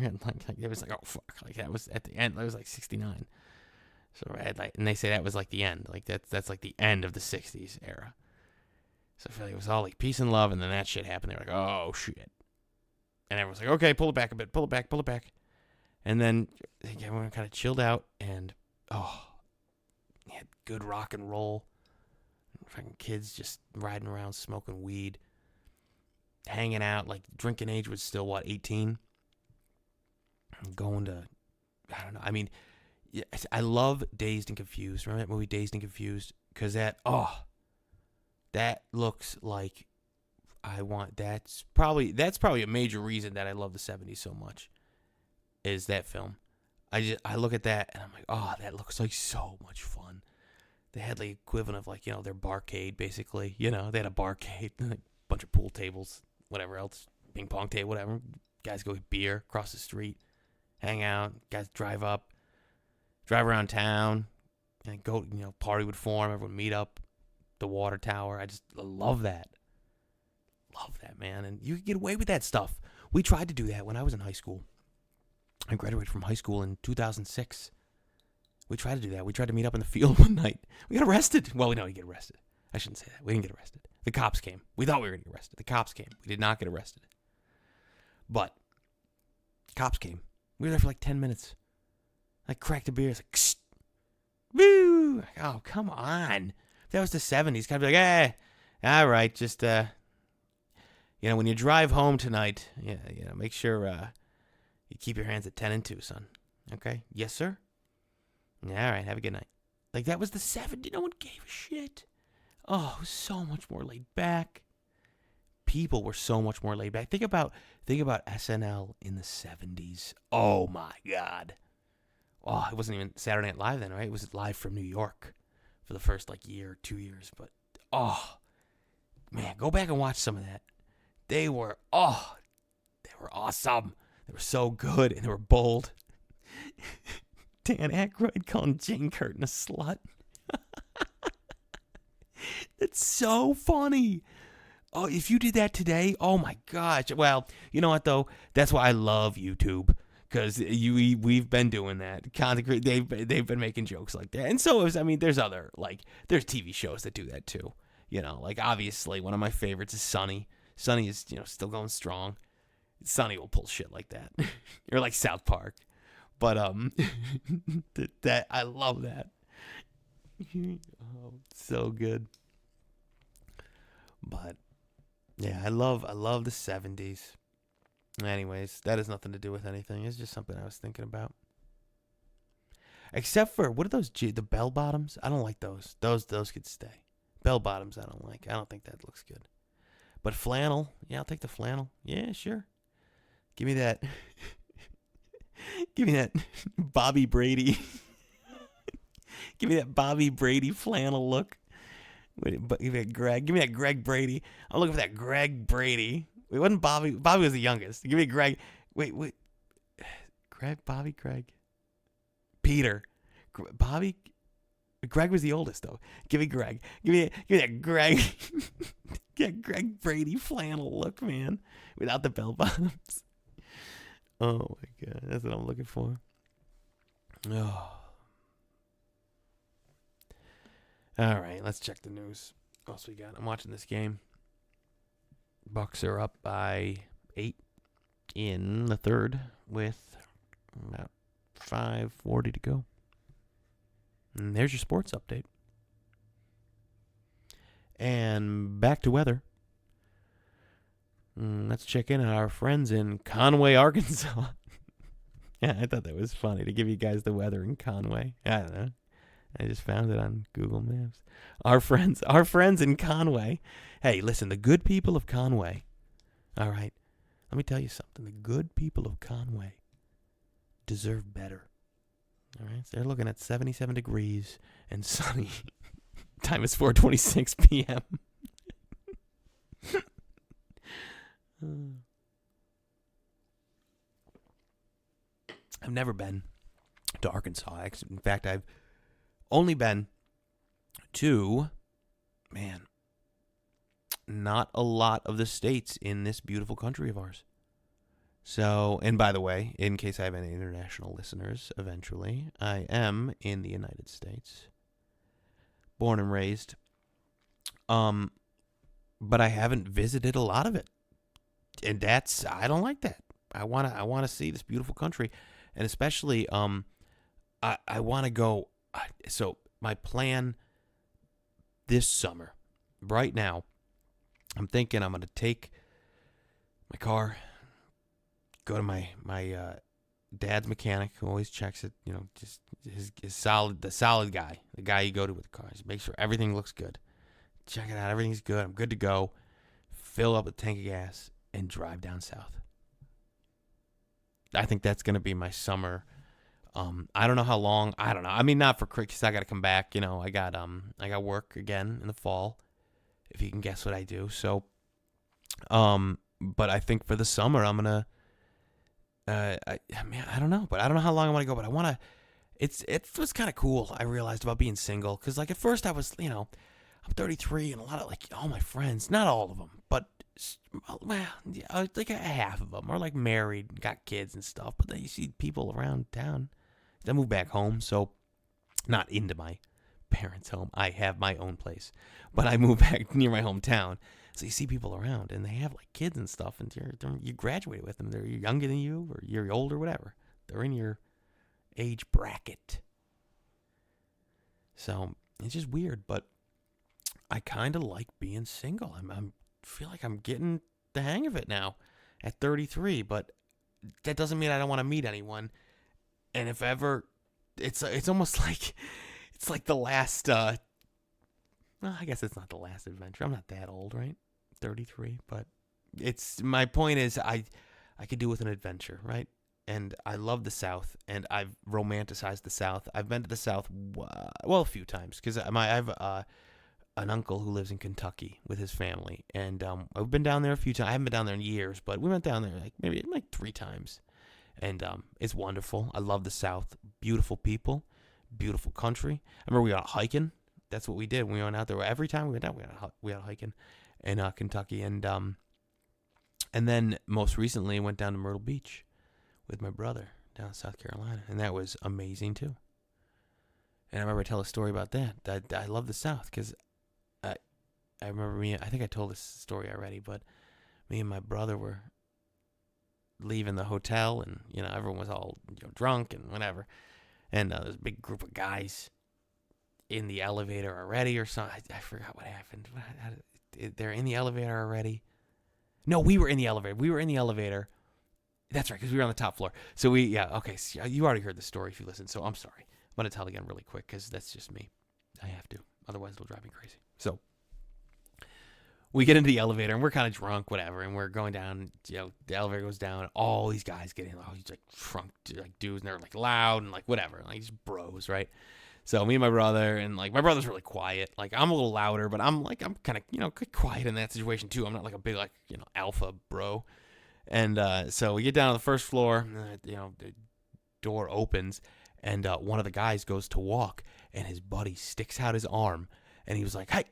[SPEAKER 1] it was like, oh, fuck. Like, that was at the end. That was like 69. So, and they say that was like the end. Like, that's like the end of the 60s era. So I feel like it was all like peace and love, and then that shit happened. They were like, oh, shit. And everyone's like, okay, pull it back a bit. Pull it back. And then everyone kind of chilled out, and, you had good rock and roll. Fucking kids just riding around smoking weed. Hanging out, like drinking age was still 18? Going to, I don't know. I mean, I love Dazed and Confused. Remember that movie Dazed and Confused? Because that looks like that's probably a major reason that I love the 70s so much. Is that film. I look at that and I'm like, oh, that looks like so much fun. They had the equivalent of like, their barcade basically. They had a barcade, like a bunch of pool tables. Whatever else, ping pong table, whatever. Guys go get beer across the street, hang out. Guys drive around town, and go. Party would form. Everyone would meet up, the water tower. I just love that. Love that, man. And you could get away with that stuff. We tried to do that when I was in high school. I graduated from high school in 2006. We tried to do that. We tried to meet up in the field one night. We got arrested. Well, we didn't get arrested. I shouldn't say that. We didn't get arrested. The cops came. We thought we were going to get arrested. The cops came. We did not get arrested. But cops came. We were there for like 10 minutes. I cracked a beer. It's like, ksh, woo! Oh, come on. If that was the 70s, kind of be like, hey, all right, just, when you drive home tonight, make sure you keep your hands at 10 and 2, son. Okay? Yes, sir? All right, have a good night. Like, that was the 70s. No one gave a shit. Oh, it was so much more laid back. People were so much more laid back. Think about SNL in the 70s. Oh my God. Oh, it wasn't even Saturday Night Live then, right? It was live from New York for the first year or 2 years. But man, go back and watch some of that. They were awesome. They were so good and they were bold. Dan Aykroyd calling Jane Curtin a slut. That's so funny. Oh, if you did that today, oh my gosh. Well, you know what though? That's why I love YouTube, because we've been doing that. They've been making jokes like that, and so there's other there's TV shows that do that too. Obviously one of my favorites is Sunny. Sunny is still going strong. Sunny will pull shit like that, or like South Park, but that I love that. Oh, so good. But yeah, I love the 70s. Anyways, that has nothing to do with anything. It's just something I was thinking about. Except for, what are those, the bell bottoms? I don't like those. Those could stay. Bell bottoms I don't like. I don't think that looks good. But flannel, yeah, I'll take the flannel. Yeah, sure. Give me that. Give me that Bobby Brady. Give me that Bobby Brady flannel look. Wait, give me that Greg Brady. I'm looking for that Greg Brady. It wasn't Bobby. Bobby was the youngest. Give me Greg. Wait. Greg. Peter. Bobby. Greg was the oldest though. Give me Greg. Give me that Greg. Get Greg Brady flannel look, man. Without the bell bottoms. Oh my God, that's what I'm looking for. Oh. All right, let's check the news. What else we got? I'm watching this game. Bucks are up by 8 in the third with about 5:40 to go. And there's your sports update. And back to weather. Let's check in on our friends in Conway, Arkansas. Yeah, I thought that was funny to give you guys the weather in Conway. I don't know. I just found it on Google Maps. Our friends in Conway. Hey, listen, the good people of Conway. All right. Let me tell you something. The good people of Conway deserve better. All right, so they're looking at 77 degrees and sunny. Time is 4:26 p.m. I've never been to Arkansas. In fact, I've only been to, not a lot of the states in this beautiful country of ours. So, and by the way, in case I have any international listeners eventually, I am in the United States. Born and raised. But I haven't visited a lot of it. And I don't like that. I wanna see this beautiful country. And especially, I wanna go, so my plan this summer, right now, I'm thinking I'm gonna take my car, go to my dad's mechanic who always checks it, just the solid guy, the guy you go to with the car. Just make sure everything looks good. Check it out, everything's good. I'm good to go. Fill up a tank of gas and drive down south. I think that's gonna be my summer. I don't know how long. I don't know. I mean, not for quick, because I got to come back. I got work again in the fall. If you can guess what I do. So, but I think for the summer I'm gonna. I don't know, but I don't know how long I want to go. But I want to. It was kind of cool. I realized about being single, because at first I was, I'm 33, and a lot of all my friends, not all of them, but half of them are married, got kids and stuff. But then you see people around town. I moved back home, so not into my parents' home. I have my own place, but I moved back near my hometown. So you see people around, and they have kids and stuff, and you graduate with them. They're younger than you, or you're older, whatever. They're in your age bracket. So it's just weird, but I kind of like being single. I feel like I'm getting the hang of it now at 33, but that doesn't mean I don't want to meet anyone. And if ever, it's almost it's like the last, well, I guess it's not the last adventure. I'm not that old, right? 33, but my point is I could do with an adventure, right? And I love the South, and I've romanticized the South. I've been to the South, a few times, because I have an uncle who lives in Kentucky with his family, and I've been down there a few times. I haven't been down there in years, but we went down there maybe 3 times. And it's wonderful. I love the South. Beautiful people, beautiful country. I remember we went hiking. That's what we did when we went out there. Every time we went out, we went hiking in Kentucky. And then most recently, went down to Myrtle Beach with my brother down in South Carolina, and that was amazing too. And I remember I tell a story about that. I love the South, because I remember I think I told this story already, but me and my brother were leaving the hotel, and everyone was all drunk and whatever, and there's a big group of guys in the elevator already, or something. I forgot what happened. They're in the elevator already. No, we were in the elevator. That's right, because we were on the top floor. So okay. So you already heard the story if you listened, so I'm sorry. I'm gonna tell it again really quick, because that's just me. I have to, otherwise it'll drive me crazy. So we get into the elevator, and we're kind of drunk, whatever, and we're going down, the elevator goes down, all these guys get in, all these drunk dudes, and they're loud and whatever, just bros, right? So me and my brother, and my brother's really quiet. I'm a little louder, but I'm kind of, quiet in that situation too. I'm not a big, alpha bro. And so we get down to the first floor, the door opens, and one of the guys goes to walk, and his buddy sticks out his arm, and he was like, "Hey,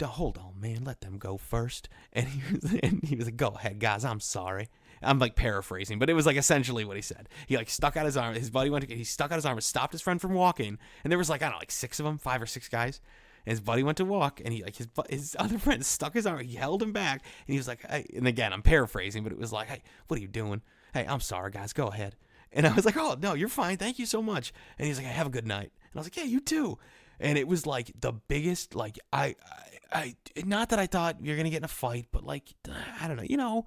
[SPEAKER 1] hold on, man, let them go first." And he was like, "Go ahead, guys, I'm sorry." I'm paraphrasing, but it was essentially what he said. He stuck out his arm. His buddy he stuck out his arm and stopped his friend from walking. And there was I don't know, 6 of them, 5 or 6 guys. And his buddy went to walk, and he his other friend stuck his arm. He held him back, and he was like, "Hey," and again, I'm paraphrasing, but it was "Hey, what are you doing? Hey, I'm sorry, guys, go ahead." And I was like, "Oh no, you're fine. Thank you so much." And he's like, "Hey, have a good night." And I was like, "Yeah, you too." And it was the biggest, I not that I thought you're going to get in a fight, but I don't know,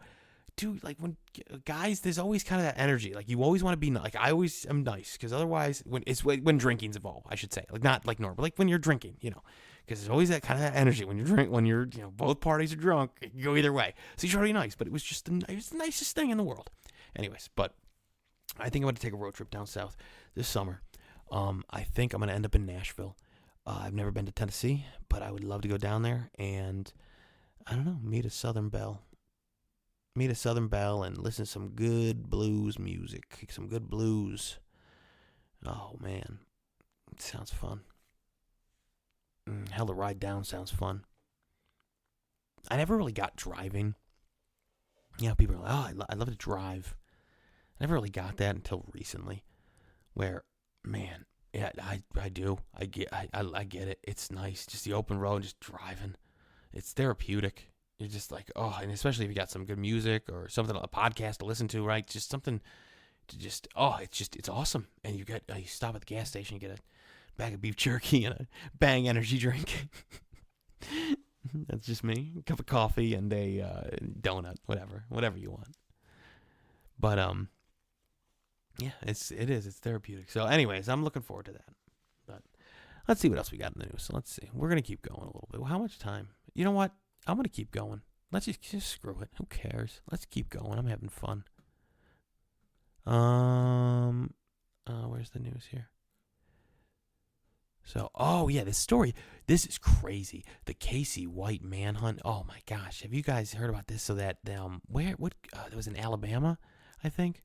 [SPEAKER 1] dude, when guys, there's always kind of that energy. You always want to be, I always am nice, because otherwise, when drinking's involved, I should say, not normal, but when you're drinking, because there's always that kind of that energy when you're both parties are drunk, it can go either way. So you try to be nice, but it was just the nicest thing in the world. Anyways, but I think I'm going to take a road trip down south this summer. I think I'm going to end up in Nashville. I've never been to Tennessee, but I would love to go down there and, I don't know, meet a Southern belle. Meet a Southern belle and listen to some good blues music. Some good blues. Oh, man. It sounds fun. Hell, the ride down sounds fun. I never really got driving. You know, people are like, oh, I love to drive. I never really got that until recently. Where, man, yeah, I do. I get it. It's nice. Just the open road, just driving. It's therapeutic. You're just like, oh, and especially if you got some good music or something, a podcast to listen to, right? Just something to just, oh, it's awesome. And you stop at the gas station, you get a bag of beef jerky and a Bang energy drink. That's just me. A cup of coffee and a donut, whatever you want. But yeah, it's therapeutic. So, anyways, I'm looking forward to that. But let's see what else we got in the news. Let's see. We're gonna keep going a little bit. How much time? You know what? I'm gonna keep going. Let's just screw it. Who cares? Let's keep going. I'm having fun. Where's the news here? So, oh yeah, this story. This is crazy. The Casey White manhunt. Oh my gosh, have you guys heard about this? So that it was in Alabama, I think.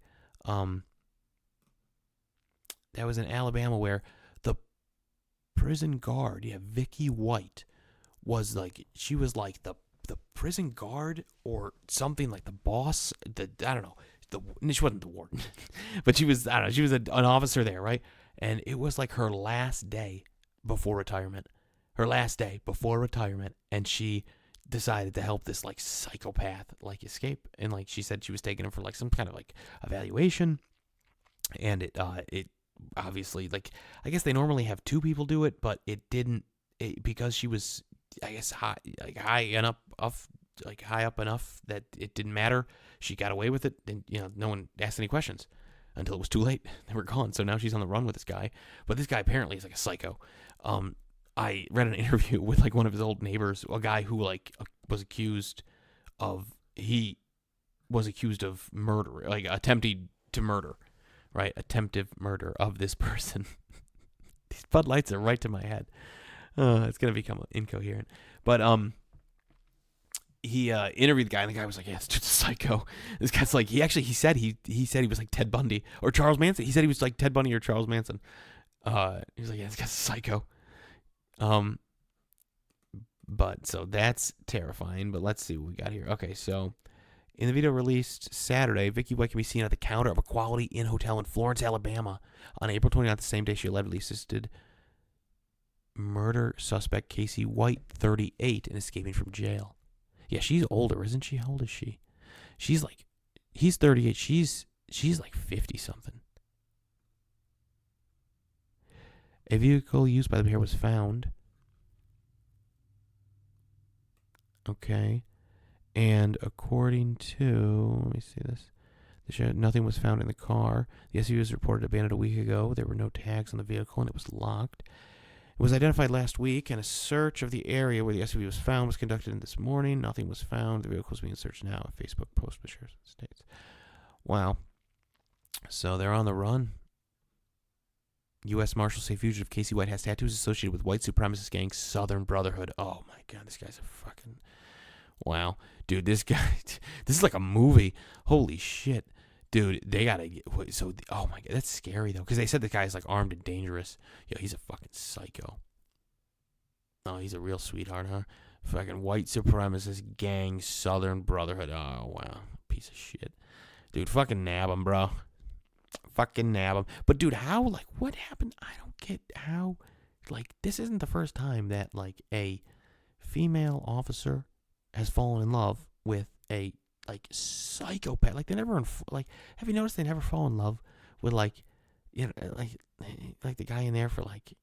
[SPEAKER 1] That was in Alabama where the prison guard, Vicky White, was like, she was like the prison guard or something, like the boss. I don't know. She wasn't the warden, but she was, I don't know, she was an officer there, right? And it was like her last day before retirement. And she decided to help this like psychopath like escape. And like she said, she was taking him for like some kind of like evaluation. And it obviously, like, I guess they normally have two people do it, but it didn't, because she was, I guess, high up enough that it didn't matter. She got away with it, and no one asked any questions until it was too late. They were gone. So now she's on the run with this guy. But this guy apparently is like a psycho. I read an interview with like one of his old neighbors, a guy who like was accused of murder, like attempting to murder, right? Attempted murder of this person. These Bud Lights are right to my head. It's gonna become incoherent. But he interviewed the guy, and the guy was like, "Yeah, it's just a psycho." This guy's like, he said he was like Ted Bundy or Charles Manson. He said he was like Ted Bundy or Charles Manson. He was like, "Yeah, this guy's a psycho." But so that's terrifying. But let's see what we got here. Okay, so in the video released Saturday, Vicky White can be seen at the counter of a Quality Inn hotel in Florence, Alabama, on April 29th, the same day she allegedly assisted murder suspect Casey White, 38, in escaping from jail. Yeah, she's older, isn't she? How old is she? She's like, he's 38. She's like 50 something. A vehicle used by the pair was found. Okay. And according to, let me see this. Nothing was found in the car. The SUV was reported abandoned a week ago. There were no tags on the vehicle, and it was locked. It was identified last week, and a search of the area where the SUV was found was conducted this morning. Nothing was found. The vehicle is being searched now. A Facebook post shares states. Wow. So they're on the run. U.S. Marshals say fugitive Casey White has tattoos associated with white supremacist gang Southern Brotherhood. Oh, my God. This guy's a fucking... Wow. Dude, this guy... This is like a movie. Holy shit. Dude, they gotta get... So, oh, my God. That's scary, though. Because they said the guy's, like, armed and dangerous. Yo, he's a fucking psycho. Oh, he's a real sweetheart, huh? Fucking white supremacist gang Southern Brotherhood. Oh, wow. Piece of shit. Dude, fucking nab him, bro. Fucking nab him. But, dude, how, like, what happened? I don't get how, like, this isn't the first time that, like, a female officer has fallen in love with a, like, psychopath. Like, they never, like, have you noticed they never fall in love with, like, like the guy in there for, like,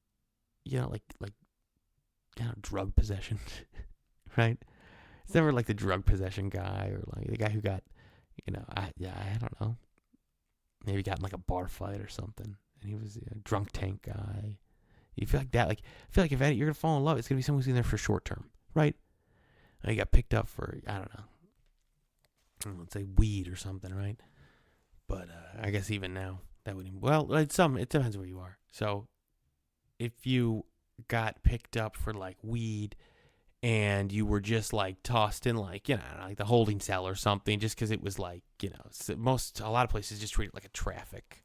[SPEAKER 1] drug possession, right? It's never, like, the drug possession guy or, like, the guy who got, I don't know. Maybe got in like a bar fight or something, and he was a drunk tank guy. You feel like that, like I feel like if you're gonna fall in love, it's gonna be someone who's in there for short term, right? You got picked up for, I don't know, let's say weed or something, right? But I guess even now, that wouldn't... Well, it depends where you are. So, if you got picked up for, like, weed and you were just, like, tossed in, like, you know, like the holding cell or something, just because it was, like, you know, a lot of places just treat it like a traffic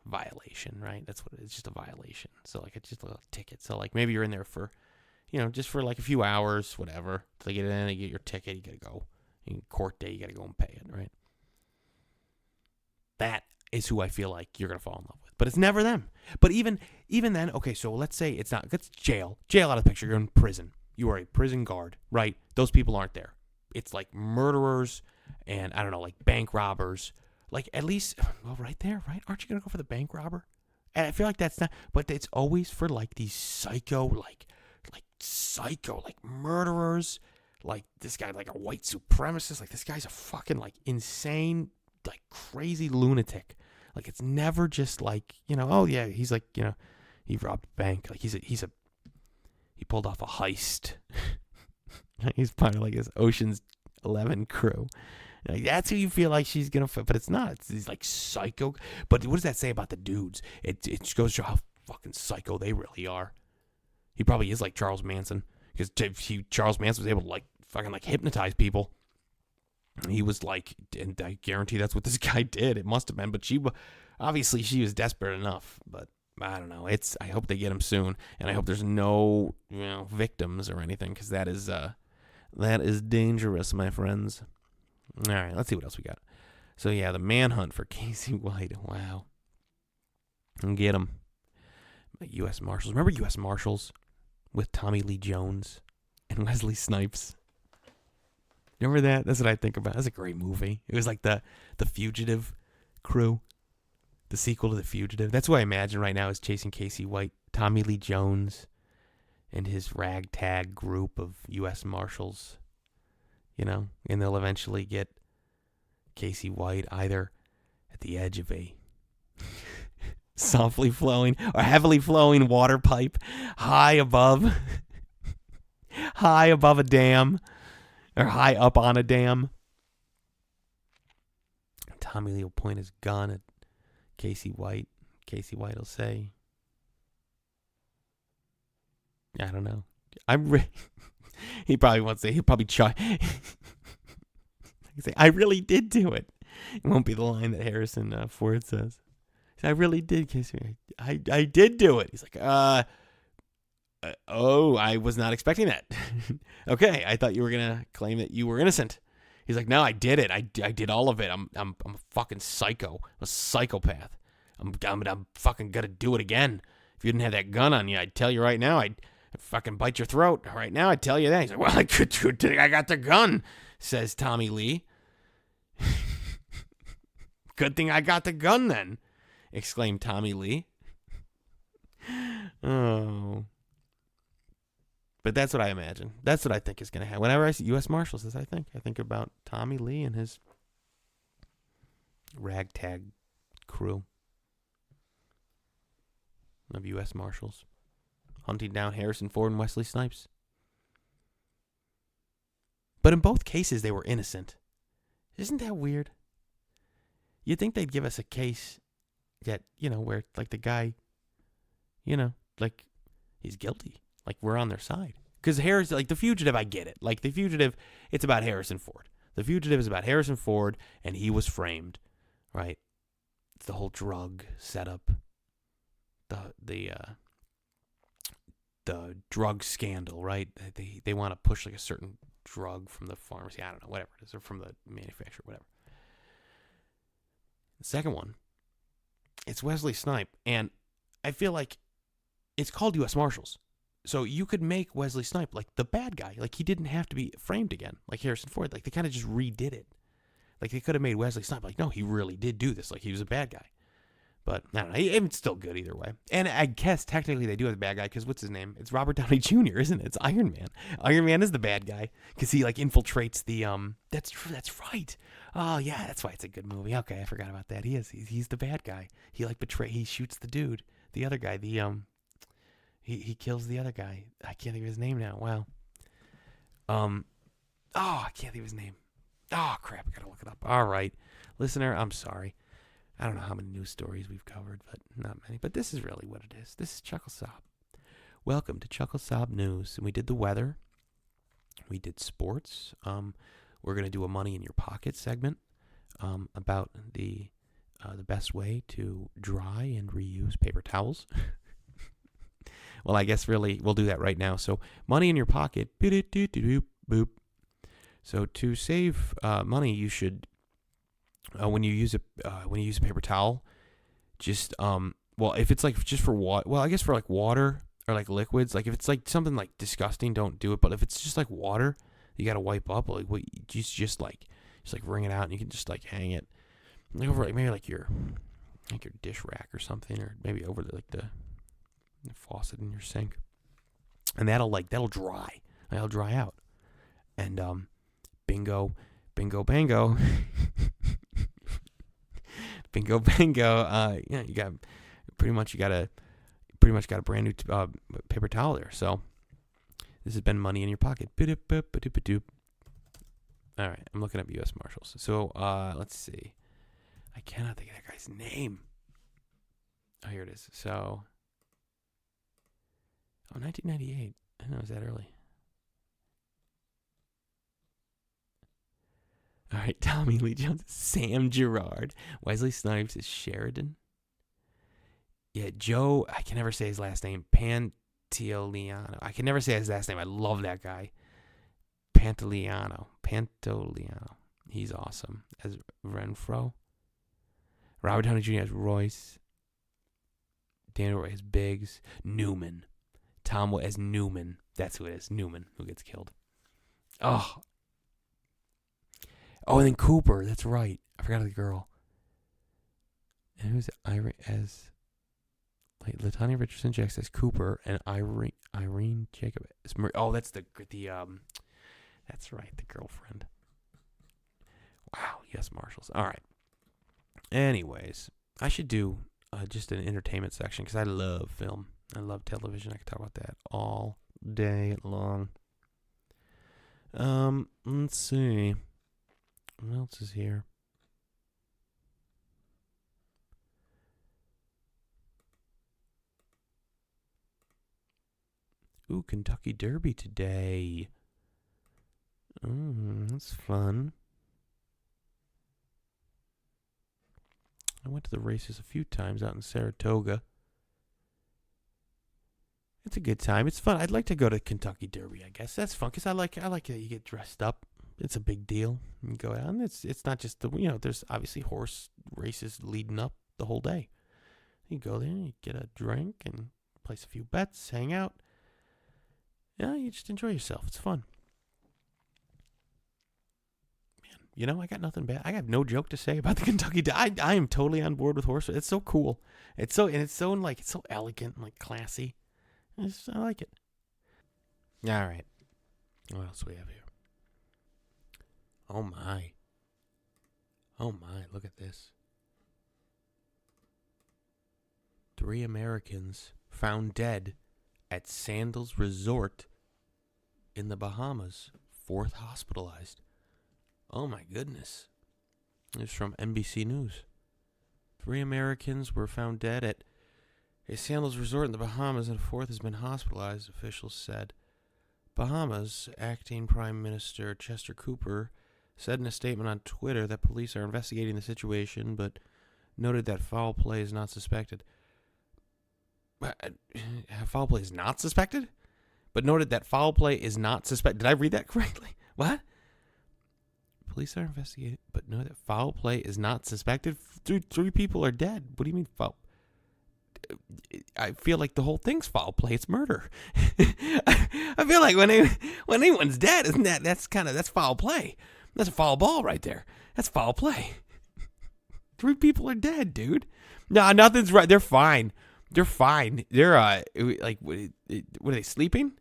[SPEAKER 1] violation, right? That's what it is, just a violation. So, like, it's just a little ticket. So, like, maybe you're in there for, you know, just for, like, a few hours, whatever. So they get in, they get your ticket, you got to go. Court day, you got to go and pay it, right? That is who I feel like you're going to fall in love with. But it's never them. But even then, okay, so let's say it's jail. Jail out of the picture. You're in prison. You are a prison guard, right? Those people aren't there. It's like murderers and, I don't know, like bank robbers. Like, at least, well, right there, right? Aren't you going to go for the bank robber? And I feel like that's not, but it's always for, like, these psycho, like murderers. Like, this guy, like a white supremacist. Like, this guy's a fucking, like, insane, like, crazy lunatic. Like, it's never just like, you know, oh yeah, he's like, you know, he robbed a bank. Like, he pulled off a heist. He's part of, like, his Ocean's 11 crew. Like, that's who you feel like she's gonna fit, but it's not. He's like psycho. But what does that say about the dudes? It just goes to show how fucking psycho they really are. He probably is like Charles Manson, because Charles Manson was able to, like, fucking, like, hypnotize people. He was like, and I guarantee that's what this guy did. It must have been, but she was desperate enough. But I don't know. I hope they get him soon, and I hope there's no, you know, victims or anything, because that is dangerous, my friends. All right, let's see what else we got. So yeah, the manhunt for Casey White. Wow, and get him. U.S. Marshals. Remember U.S. Marshals with Tommy Lee Jones and Wesley Snipes? Remember that? That's what I think about. That's a great movie. It was like the Fugitive crew, the sequel to The Fugitive. That's what I imagine right now is chasing Casey White, Tommy Lee Jones, and his ragtag group of U.S. Marshals. You know, and they'll eventually get Casey White either at the edge of a softly flowing or heavily flowing water pipe high above a dam. Or high up on a dam. Tommy Lee will point his gun at Casey White. Casey White will say, I don't know. He probably won't say. He'll probably try. He'll say, I really did do it. It won't be the line that Harrison Ford says. I really did, Casey. I did do it. He's like, oh, I was not expecting that. Okay, I thought you were gonna claim that you were innocent. He's like, no, I did it. I did all of it. I'm a fucking psycho. I'm a psychopath. I'm fucking gonna do it again. If you didn't have that gun on you, I'd tell you right now. I'd fucking bite your throat right now. I'd tell you that. He's like, well, good thing I got the gun, says Tommy Lee. Good thing I got the gun then, exclaimed Tommy Lee. Oh. But that's what I imagine. That's what I think is going to happen. Whenever I see U.S. Marshals, I think about Tommy Lee and his ragtag crew of U.S. Marshals hunting down Harrison Ford and Wesley Snipes. But in both cases, they were innocent. Isn't that weird? You'd think they'd give us a case that, you know, where, like, the guy, you know, like, he's guilty. Like, we're on their side. Because Harrison, like, The Fugitive, I get it. Like, The Fugitive, it's about Harrison Ford. The Fugitive is about Harrison Ford, and he was framed, right? It's the whole drug setup. The drug scandal, right? They want to push, like, a certain drug from the pharmacy. I don't know, whatever it is. Or from the manufacturer, whatever. The second one, it's Wesley Snipes. And I feel like it's called U.S. Marshals. So you could make Wesley Snipes like the bad guy. Like, he didn't have to be framed again, like Harrison Ford. Like, they kind of just redid it. Like, they could have made Wesley Snipes like, no, he really did do this. Like, he was a bad guy. But I don't know. It's still good either way. And I guess technically they do have a bad guy because what's his name? It's Robert Downey Jr., isn't it? It's Iron Man. Iron Man is the bad guy because he, like, infiltrates the That's true. That's right. Oh yeah, that's why it's a good movie. Okay, I forgot about that. He's the bad guy. He, like, he shoots the dude, the other guy. He kills the other guy. I can't think of his name now. Wow. I can't think of his name. Oh, crap. I got to look it up. All right. Listener, I'm sorry. I don't know how many news stories we've covered, but not many. But this is really what it is. This is Chuckle Sob. Welcome to Chuckle Sob News. And we did the weather. We did sports. We're going to do a money in your pocket segment about the best way to dry and reuse paper towels. Well, I guess really we'll do that right now. So money in your pocket. Boop. So to save money, you should when you use a paper towel, just if it's like just for water, well, I guess for like water or like liquids, like if it's like something like disgusting, don't do it. But if it's just like water, you gotta wipe up. Like what you just wring it out, and you can just like hang it like over like maybe like your dish rack or something, or maybe over the faucet in your sink, and that'll dry. That'll dry out, and bingo, bango. Bingo bango. You got a brand new paper towel there. So this has been money in your pocket. All right, I'm looking up U.S. Marshals. So let's see. I cannot think of that guy's name. Oh, here it is. So 1998. I know it was that early. All right, Tommy Lee Jones, Sam Gerard, Wesley Snipes is Sheridan. Yeah, Joe, I can never say his last name, Pantoliano. I can never say his last name. I love that guy. Pantoliano. He's awesome. As Renfro. Robert Downey Jr. as Royce. Daniel Roy as Biggs. Newman. Tom as Newman. That's who it is. Newman, who gets killed. Oh, and then Cooper. That's right. I forgot the girl. And who's Irene as? Like Latanya Richardson Jackson as Cooper, and Irene Jacob as Marie. Oh, that's that's right, the girlfriend. Wow. Yes, Marshals. All right. Anyways, I should do just an entertainment section because I love film. I love television. I could talk about that all day long. Let's see. What else is here? Ooh, Kentucky Derby today. That's fun. I went to the races a few times out in Saratoga. It's a good time. It's fun. I'd like to go to Kentucky Derby, I guess. That's fun because I like that you get dressed up. It's a big deal. You go out, and it's not just there's obviously horse races leading up the whole day. You go there, you get a drink, and place a few bets, hang out. Yeah, you just enjoy yourself. It's fun. Man, I got nothing bad. I have no joke to say about the Kentucky Derby. I am totally on board with horse. It's so cool. It's so elegant and like classy. I like it. All right. What else do we have here? Oh my, look at this. 3 Americans found dead at Sandals Resort in the Bahamas. 4th hospitalized. Oh my goodness. It's from NBC News. 3 Americans were found dead at a Sandals Resort in the Bahamas, and a 4th has been hospitalized, officials said. Bahamas Acting Prime Minister Chester Cooper said in a statement on Twitter that police are investigating the situation, but noted that foul play is not suspected. Foul play is not suspected? But noted that foul play is not suspected. Did I read that correctly? What? Police are investigating, but noted that foul play is not suspected. 3 people are dead. What do you mean foul? I feel like the whole thing's foul play. It's murder. I feel like when anyone's dead, isn't that's foul play. That's a foul ball right there. That's foul play. 3 people are dead, dude. No, nothing's right. They're fine. They're like, what are they, sleeping?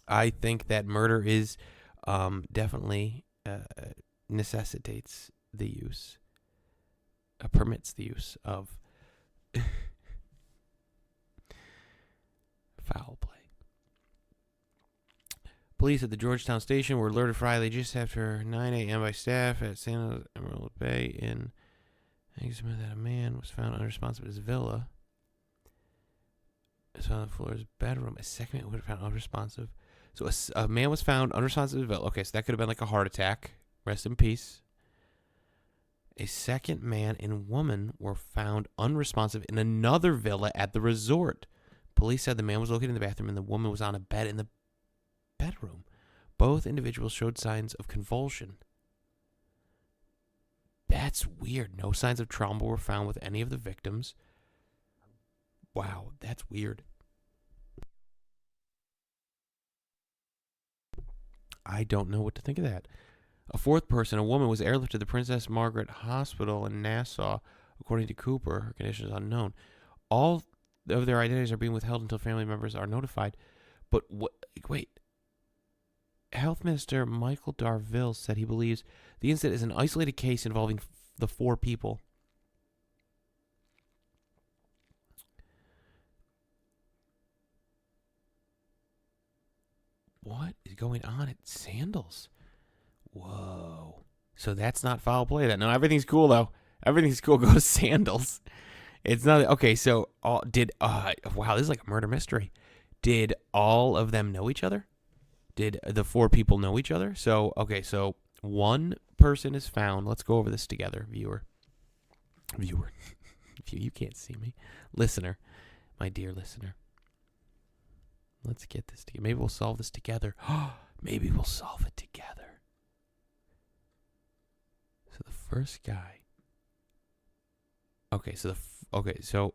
[SPEAKER 1] I think that murder is definitely necessitates the use, permits the use of foul play. Police at the Georgetown station were alerted Friday just after 9 a.m. by staff at San Emerald Bay in Exmouth that a man was found unresponsive at his villa. It's on the floor of his bedroom. A second man would have found unresponsive. So a man was found unresponsive at his villa. Okay, so that could have been like a heart attack. Rest in peace. A second man and woman were found unresponsive in another villa at the resort. Police said the man was located in the bathroom and the woman was on a bed in the bedroom. Both individuals showed signs of convulsion. That's weird. No signs of trauma were found with any of the victims. Wow, that's weird. I don't know what to think of that. A fourth person, a woman, was airlifted to the Princess Margaret Hospital in Nassau. According to Cooper, her condition is unknown. All of their identities are being withheld until family members are notified. But wait. Health Minister Michael Darville said he believes the incident is an isolated case involving the 4 people. What is going on at Sandals? Whoa. So that's not foul play. No, everything's cool, though. Everything's cool. Go to Sandals. It's not. Okay, so wow, this is like a murder mystery. Did all of them know each other? Did the 4 people know each other? So, okay, so one person is found. Let's go over this together, viewer. You can't see me. Listener, my dear listener. Let's get this together. Maybe we'll solve this together. Maybe we'll solve it together. So the first guy. Okay, so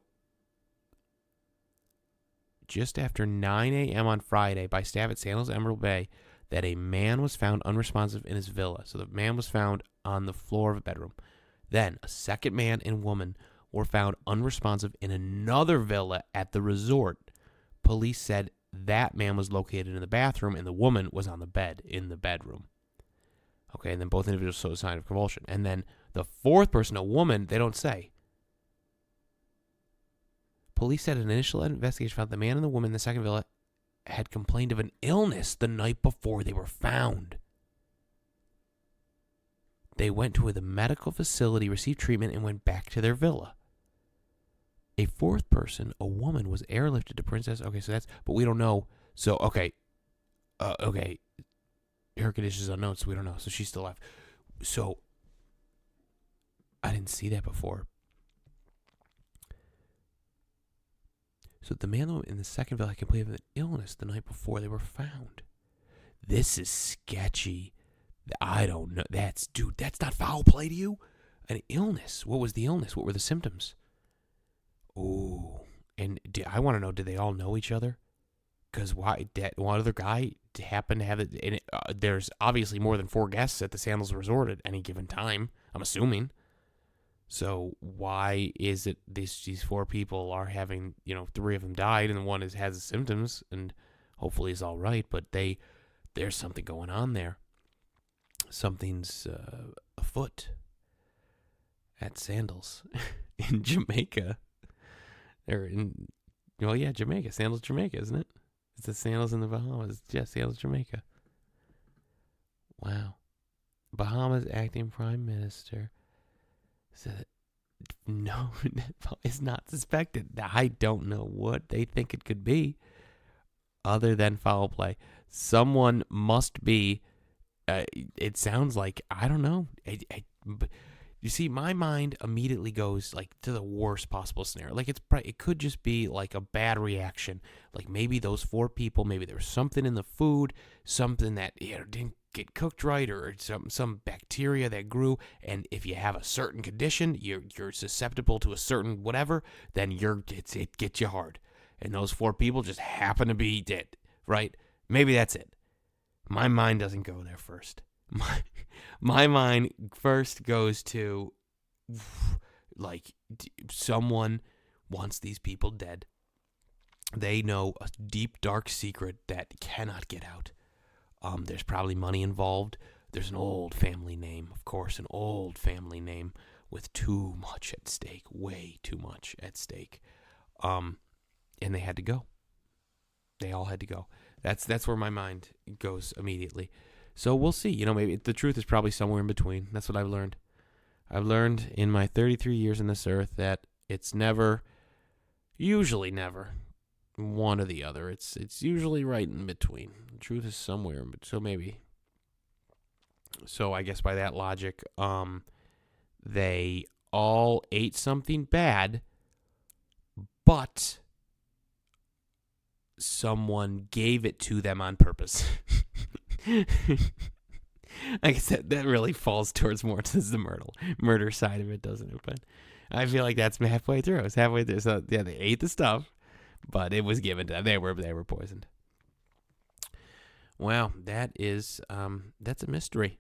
[SPEAKER 1] just after 9 a.m. on Friday by staff at Sandals Emerald Bay that a man was found unresponsive in his villa. So the man was found on the floor of a bedroom. Then a second man and woman were found unresponsive in another villa at the resort. Police said that man was located in the bathroom and the woman was on the bed in the bedroom. Okay, and then both individuals showed a sign of convulsion. And then the fourth person, a woman, they don't say. Police said an initial investigation found the man and the woman in the second villa had complained of an illness the night before they were found. They went to the medical facility, received treatment, and went back to their villa. A fourth person, a woman, was airlifted to Princess. Okay, so that's, but we don't know. So, okay. Her condition is unknown, so we don't know. So she's still alive. So, I didn't see that before. So the man in the second villa complained of an illness the night before they were found. This is sketchy. I don't know. That's not foul play to you? An illness. What was the illness? What were the symptoms? Ooh. And I want to know, did they all know each other? Because why? One other guy happened to have it. And there's obviously more than 4 guests at the Sandals Resort at any given time, I'm assuming. So why is it these 4 people are having, 3 of them died and one has the symptoms and hopefully is all right, but there's something going on there. Something's afoot at Sandals in Jamaica. Jamaica. Sandals, Jamaica, isn't it? It's the Sandals in the Bahamas. Yeah, Sandals, Jamaica. Wow. Bahamas acting prime minister said no, is not suspected. I don't know what they think it could be other than foul play. Someone must be, it sounds like, I don't know. You see, my mind immediately goes like to the worst possible scenario. Like it could just be like a bad reaction. Like maybe those 4 people, maybe there was something in the food, something that didn't get cooked right, or some bacteria that grew. And if you have a certain condition, you're susceptible to a certain whatever, then it gets you hard. And those 4 people just happen to be dead, right? Maybe that's it. My mind doesn't go there first. My mind first goes to, like, someone wants these people dead. They know a deep, dark secret that cannot get out. There's probably money involved. There's an old family name, of course, an old family name with too much at stake, way too much at stake. And they had to go. They all had to go. That's where my mind goes immediately. So we'll see. You know, maybe the truth is probably somewhere in between. That's what I've learned. I've learned in my 33 years on this earth that it's usually never, one or the other. It's usually right in between. The truth is somewhere in between. So maybe. So I guess by that logic, they all ate something bad, but someone gave it to them on purpose. I guess that really falls towards more to the murder side of it, doesn't it? But I feel like that's halfway through. It's halfway through. So yeah, they ate the stuff, but it was given to them. They were poisoned. Wow, that's a mystery.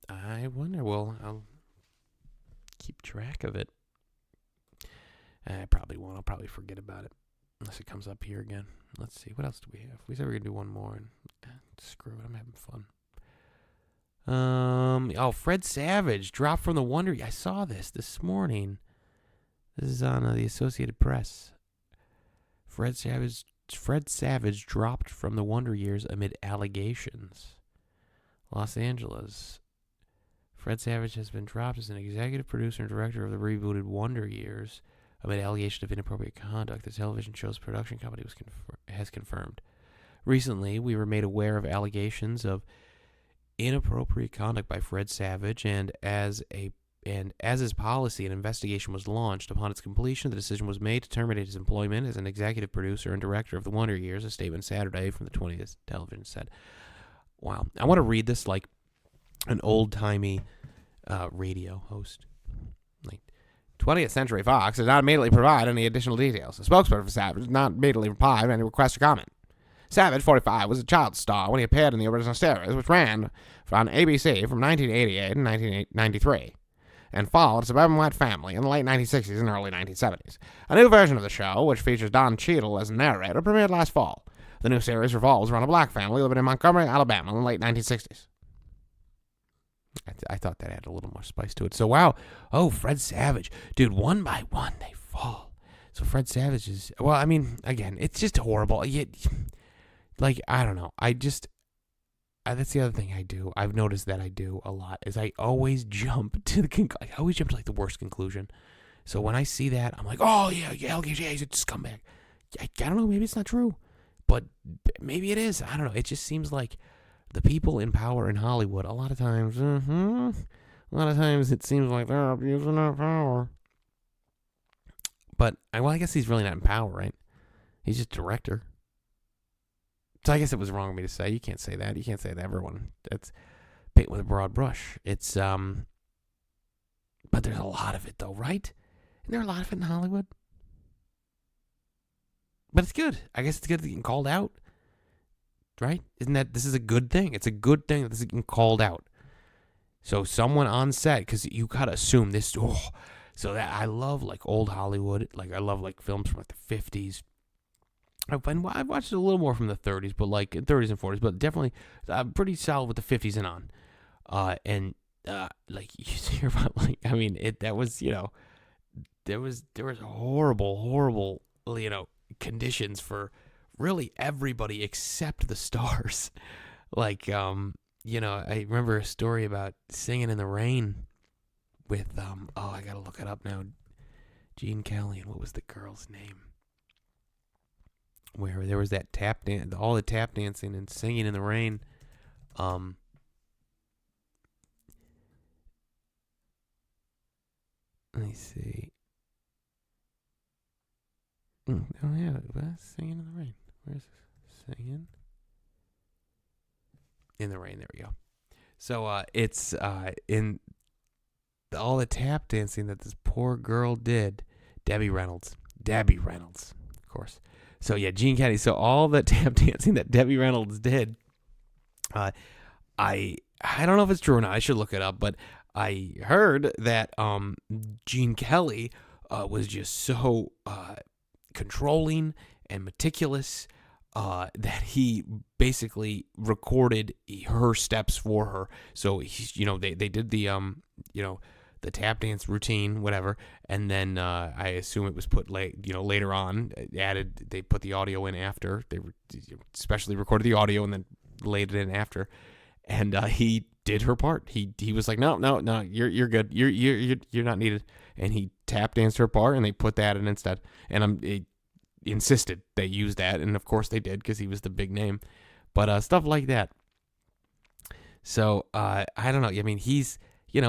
[SPEAKER 1] I wonder. Well, I'll keep track of it. I probably won't. I'll probably forget about it unless it comes up here again. Let's see. What else do we have? We said we were gonna do one more, and screw it. I'm having fun. Fred Savage dropped from the Wonder. I saw this morning. This is on the Associated Press. Fred Savage dropped from the Wonder Years amid allegations. Los Angeles. Fred Savage has been dropped as an executive producer and director of the rebooted Wonder Years amid allegations of inappropriate conduct. The television show's production company has confirmed. Recently, we were made aware of allegations of inappropriate conduct by Fred Savage, and as his policy, an investigation was launched. Upon its completion, the decision was made to terminate his employment as an executive producer and director of the Wonder Years. A statement Saturday from the 20th television said. Wow. I want to read this like an old-timey radio host. Like, 20th Century Fox does not immediately provide any additional details. The spokesperson for Savage did not immediately reply to any request or comment. Savage, 45, was a child star when he appeared in the original series, which ran on ABC from 1988 to 1993, and followed a suburban white family in the late 1960s and early 1970s. A new version of the show, which features Don Cheadle as narrator, premiered last fall. The new series revolves around a black family living in Montgomery, Alabama in the late 1960s. I thought that had a little more spice to it. So, wow. Oh, Fred Savage. Dude, one by one, they fall. So, Fred Savage is... Well, I mean, again, it's just horrible. Like, I don't know. That's the other thing I do. I've noticed that I do a lot, is I always jump to like, the worst conclusion. So, when I see that, I'm like, oh, yeah, he's a scumbag. I don't know. Maybe it's not true. But maybe it is. I don't know. It just seems like... the people in power in Hollywood, a lot of times it seems like they're abusing their power. But, I guess he's really not in power, right? He's just director. So I guess it was wrong of me to say. You can't say that. You can't say that. Everyone, that's paint with a broad brush. It's, but there's a lot of it, though, right? Isn't there a lot of it in Hollywood? But it's good. I guess it's good getting called out. Right? This is a good thing. It's a good thing that this is getting called out. So someone on set, because you gotta assume this. So that I love like old Hollywood. Like I love like films from like the 50s. I've watched it a little more from the 30s, but like 30s and 40s, but definitely pretty solid with the 50s and on. Like you hear about like that was there was horrible conditions for really everybody except the stars. Like, I remember a story about Singing in the Rain with, I gotta look it up now. Gene Kelly, and what was the girl's name? Where there was that tap dance, all the tap dancing and Singing in the Rain. Let me see. Oh yeah, Singing in the Rain. Where's this? Singing in the Rain. There we go. So it's in all the tap dancing that this poor girl did. Debbie Reynolds, of course. So yeah, Gene Kelly. So all the tap dancing that Debbie Reynolds did, I don't know if it's true or not. I should look it up. But I heard that Gene Kelly was just so controlling and meticulous that he basically recorded her steps for her. So they did the the tap dance routine, whatever, and then I assume it was put later on. They put the audio in after they specially recorded the audio and then laid it in after, and he did her part. He was like, no, you're good, you're not needed, and he tap danced her part, and they put that in instead, and he insisted they use that, and of course they did because he was the big name, but stuff like that. So I don't know. I mean,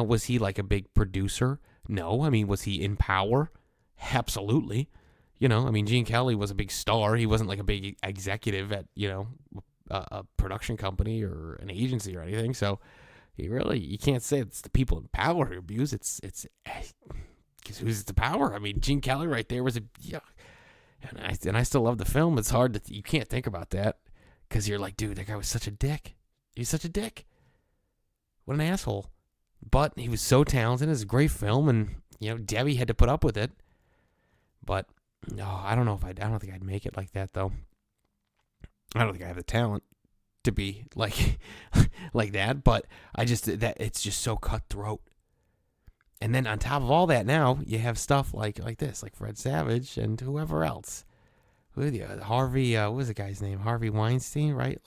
[SPEAKER 1] was he like a big producer? No. I mean, was he in power? Absolutely. I mean, Gene Kelly was a big star. He wasn't like a big executive at, a production company or an agency or anything. So you can't say it's the people in power who abuse. It's because who's the power? I mean, Gene Kelly right there was and I still love the film. It's hard you can't think about that because you're like, dude, that guy was such a dick. He's such a dick. What an asshole. But he was so talented. It's a great film, and Debbie had to put up with it. But no, I don't know I don't think I'd make it like that though. I don't think I have the talent to be like like that. But it's just so cutthroat. And then on top of all that, now you have stuff like this, like Fred Savage and whoever else. Harvey, what was the guy's name? Harvey Weinstein, right?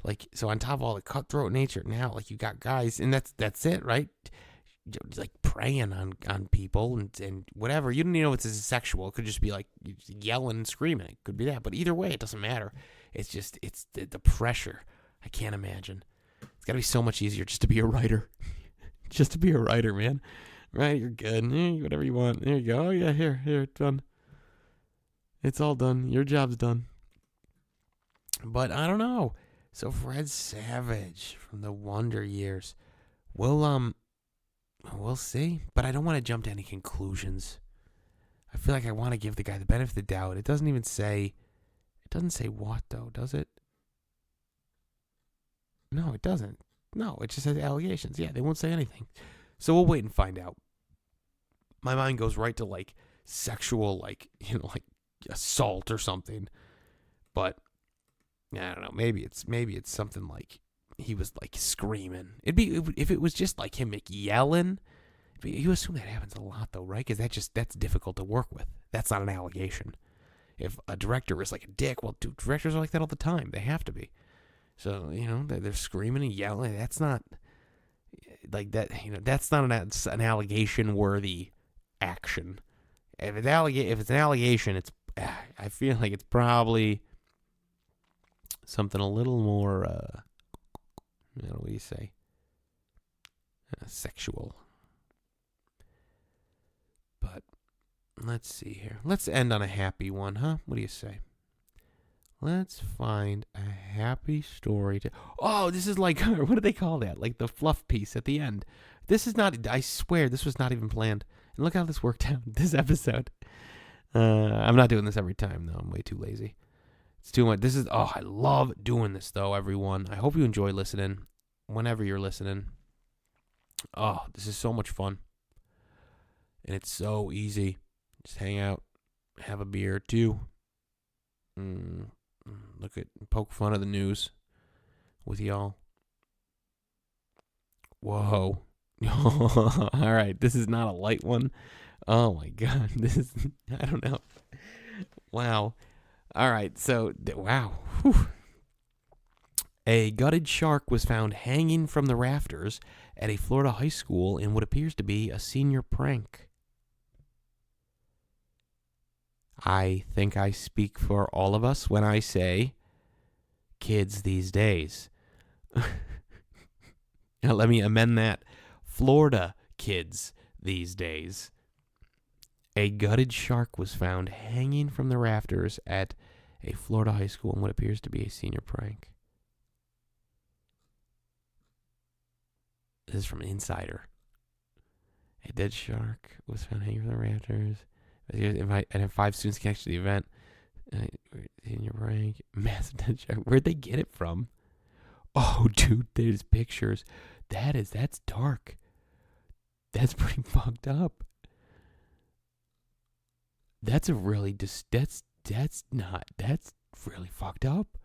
[SPEAKER 1] Like, so on top of all the cutthroat nature, now, like, you got guys, and that's it, right? Like, preying on people and whatever. You don't even know it's sexual. It could just be, like, yelling and screaming. It could be that. But either way, it doesn't matter. It's just, it's the pressure. I can't imagine. It's got to be so much easier just to be a writer. Just to be a writer, man. Right? You're good. Whatever you want. There you go. Oh, yeah, here, done. It's all done. Your job's done. But I don't know. So Fred Savage from the Wonder Years. We'll see. But I don't want to jump to any conclusions. I feel like I want to give the guy the benefit of the doubt. It doesn't say what though, does it? No, it doesn't. No, it just says allegations. Yeah, they won't say anything. So we'll wait and find out. My mind goes right to like sexual, like assault or something. But I don't know. Maybe it's something like he was like screaming. If it was just like him yelling. You assume that happens a lot though, right? Because that's difficult to work with. That's not an allegation. If a director is like a dick, well, dude, directors are like that all the time. They have to be. So they're screaming and yelling. That's not like that. That's not an allegation worthy action. If it's an allegation, it's. I feel like it's probably something a little more, what do you say? Sexual. But let's see here. Let's end on a happy one, huh? What do you say? Let's find a happy story to. Oh, this is like, what do they call that? Like the fluff piece at the end. This is not. I swear, this was not even planned. And look how this worked out. This episode. I'm not doing this every time though. I'm way too lazy. It's too much. I love doing this though, everyone. I hope you enjoy listening whenever you're listening. Oh, this is so much fun. And it's so easy. Just hang out, have a beer or two. Poke fun of the news with y'all. Whoa. All right, this is not a light one. Oh my God, I don't know. Wow. All right, so, wow. Whew. A gutted shark was found hanging from the rafters at a Florida high school in what appears to be a senior prank. I think I speak for all of us when I say, kids these days. Now let me amend that. Florida kids these days. A gutted shark was found hanging from the rafters at a Florida high school in what appears to be a senior prank. This is from an insider. A dead shark was found hanging from the rafters. And 5 students connected to the event. Senior prank. Massive dead shark. Where'd they get it from? Oh, dude, there's pictures. That's dark. That's pretty fucked up. That's really really fucked up.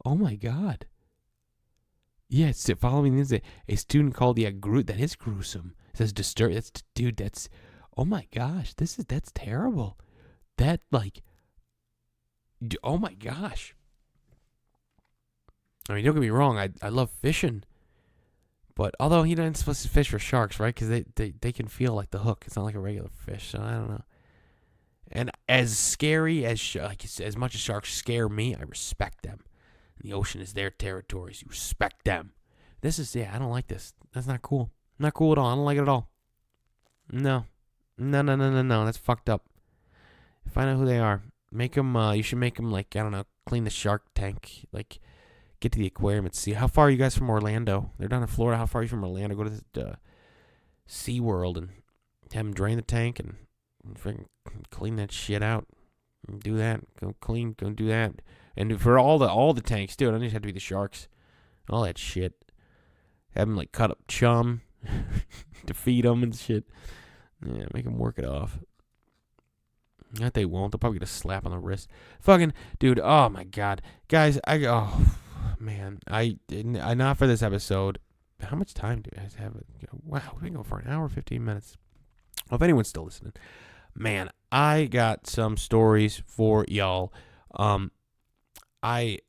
[SPEAKER 1] Oh my God. Yeah, it's following this. A student called that is gruesome. It says disturb. That's. Oh my gosh, that's terrible. That oh my gosh. I mean, don't get me wrong. I love fishing, but although he doesn't supposed to fish for sharks, right? Because they can feel like the hook. It's not like a regular fish, so I don't know. And as scary as as much as sharks scare me, I respect them. The ocean is their territory, so you respect them. I don't like this. That's not cool. Not cool at all. I don't like it at all. No. That's fucked up. Find out who they are. Make them, you should make them, clean the shark tank. Get to the aquarium and see. How far are you guys from Orlando? They're down in Florida. How far are you from Orlando? Go to the SeaWorld and have them drain the tank and freaking clean that shit out. And do that. Go do that. And for all the tanks, too. It doesn't just have to be the sharks. All that shit. Have them, cut up chum to feed them and shit. Yeah, make them work it off. That they won't. They'll probably get a slap on the wrist. Fucking, dude, oh my God. Guys, man. Not for this episode. How much time do you guys have? Wow, we've been going for an hour, 15 minutes. Well, if anyone's still listening. Man, I got some stories for y'all. I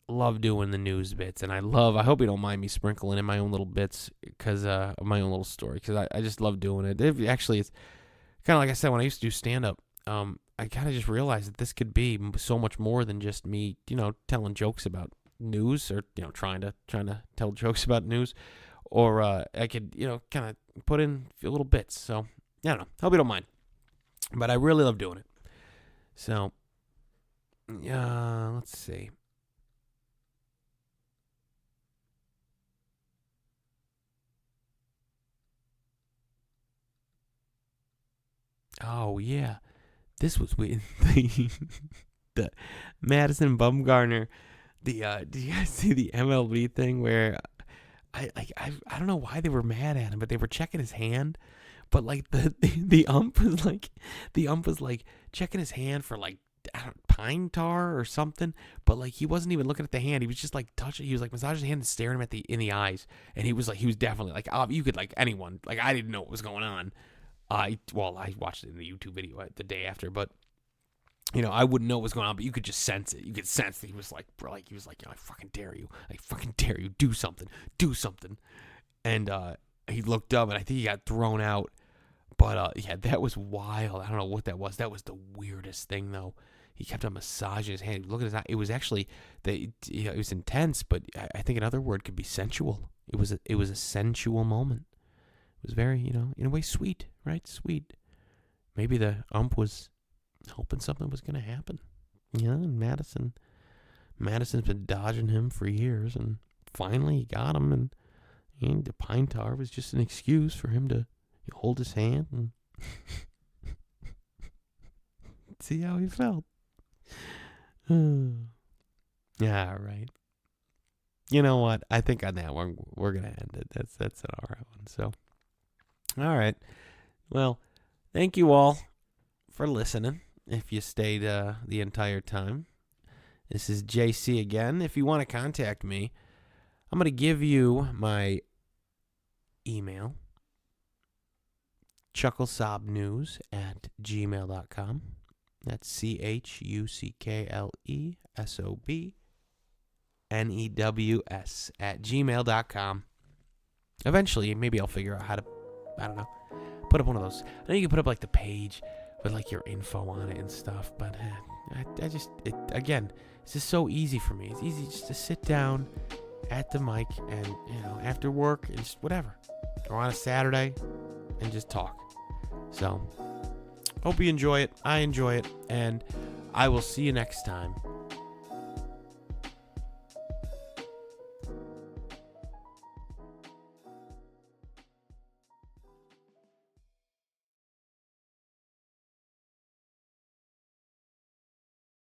[SPEAKER 1] love doing the news bits, and I hope you don't mind me sprinkling in my own little bits because of my own little story, because I just love doing it. Actually, it's kind of like I said, when I used to do stand-up, I kind of just realized that this could be so much more than just me, telling jokes about news, or, trying to tell jokes about news, or I could, kind of put in a little bits. So, I don't know. Hope you don't mind. But I really love doing it. So, let's see. Oh, yeah. This was weird. The Madison Bumgarner. Did you guys see the MLB thing where I don't know why they were mad at him, but they were checking his hand, but the ump was checking his hand for pine tar or something, but he wasn't even looking at the hand. He was just touching. He was massaging his hand and staring him in the eyes, and he was definitely you could anyone I didn't know what was going on. I watched it in the YouTube video the day after, but I wouldn't know what was going on, but you could just sense it. You could sense that he was I fucking dare you. I fucking dare you. Do something. And he looked up, and I think he got thrown out. But yeah, that was wild. I don't know what that was. That was the weirdest thing, though. He kept on massaging his hand. Look at his eye. It was actually it was intense, but I think another word could be sensual. It was a sensual moment. It was very, in a way, sweet, right? Sweet. Maybe the ump was hoping something was going to happen. Yeah, and Madison's been dodging him for years, and finally he got him, and the pine tar was just an excuse for him to hold his hand and see how he felt. Yeah, right. You know what? I think on that one, we're going to end it. That's an all right one. So, all right. Well, thank you all for listening, if you stayed the entire time. This is JC again. If you want to contact me, I'm going to give you my email, chucklesobnews@gmail.com. That's chucklesobnews@gmail.com. Eventually, maybe I'll figure out how to, I don't know, put up one of those. I know you can put up the page with your info on it and stuff, but again, it's just so easy for me. It's easy just to sit down at the mic and, after work and just whatever, or on a Saturday and just talk. So, hope you enjoy it. I enjoy it, and I will see you next time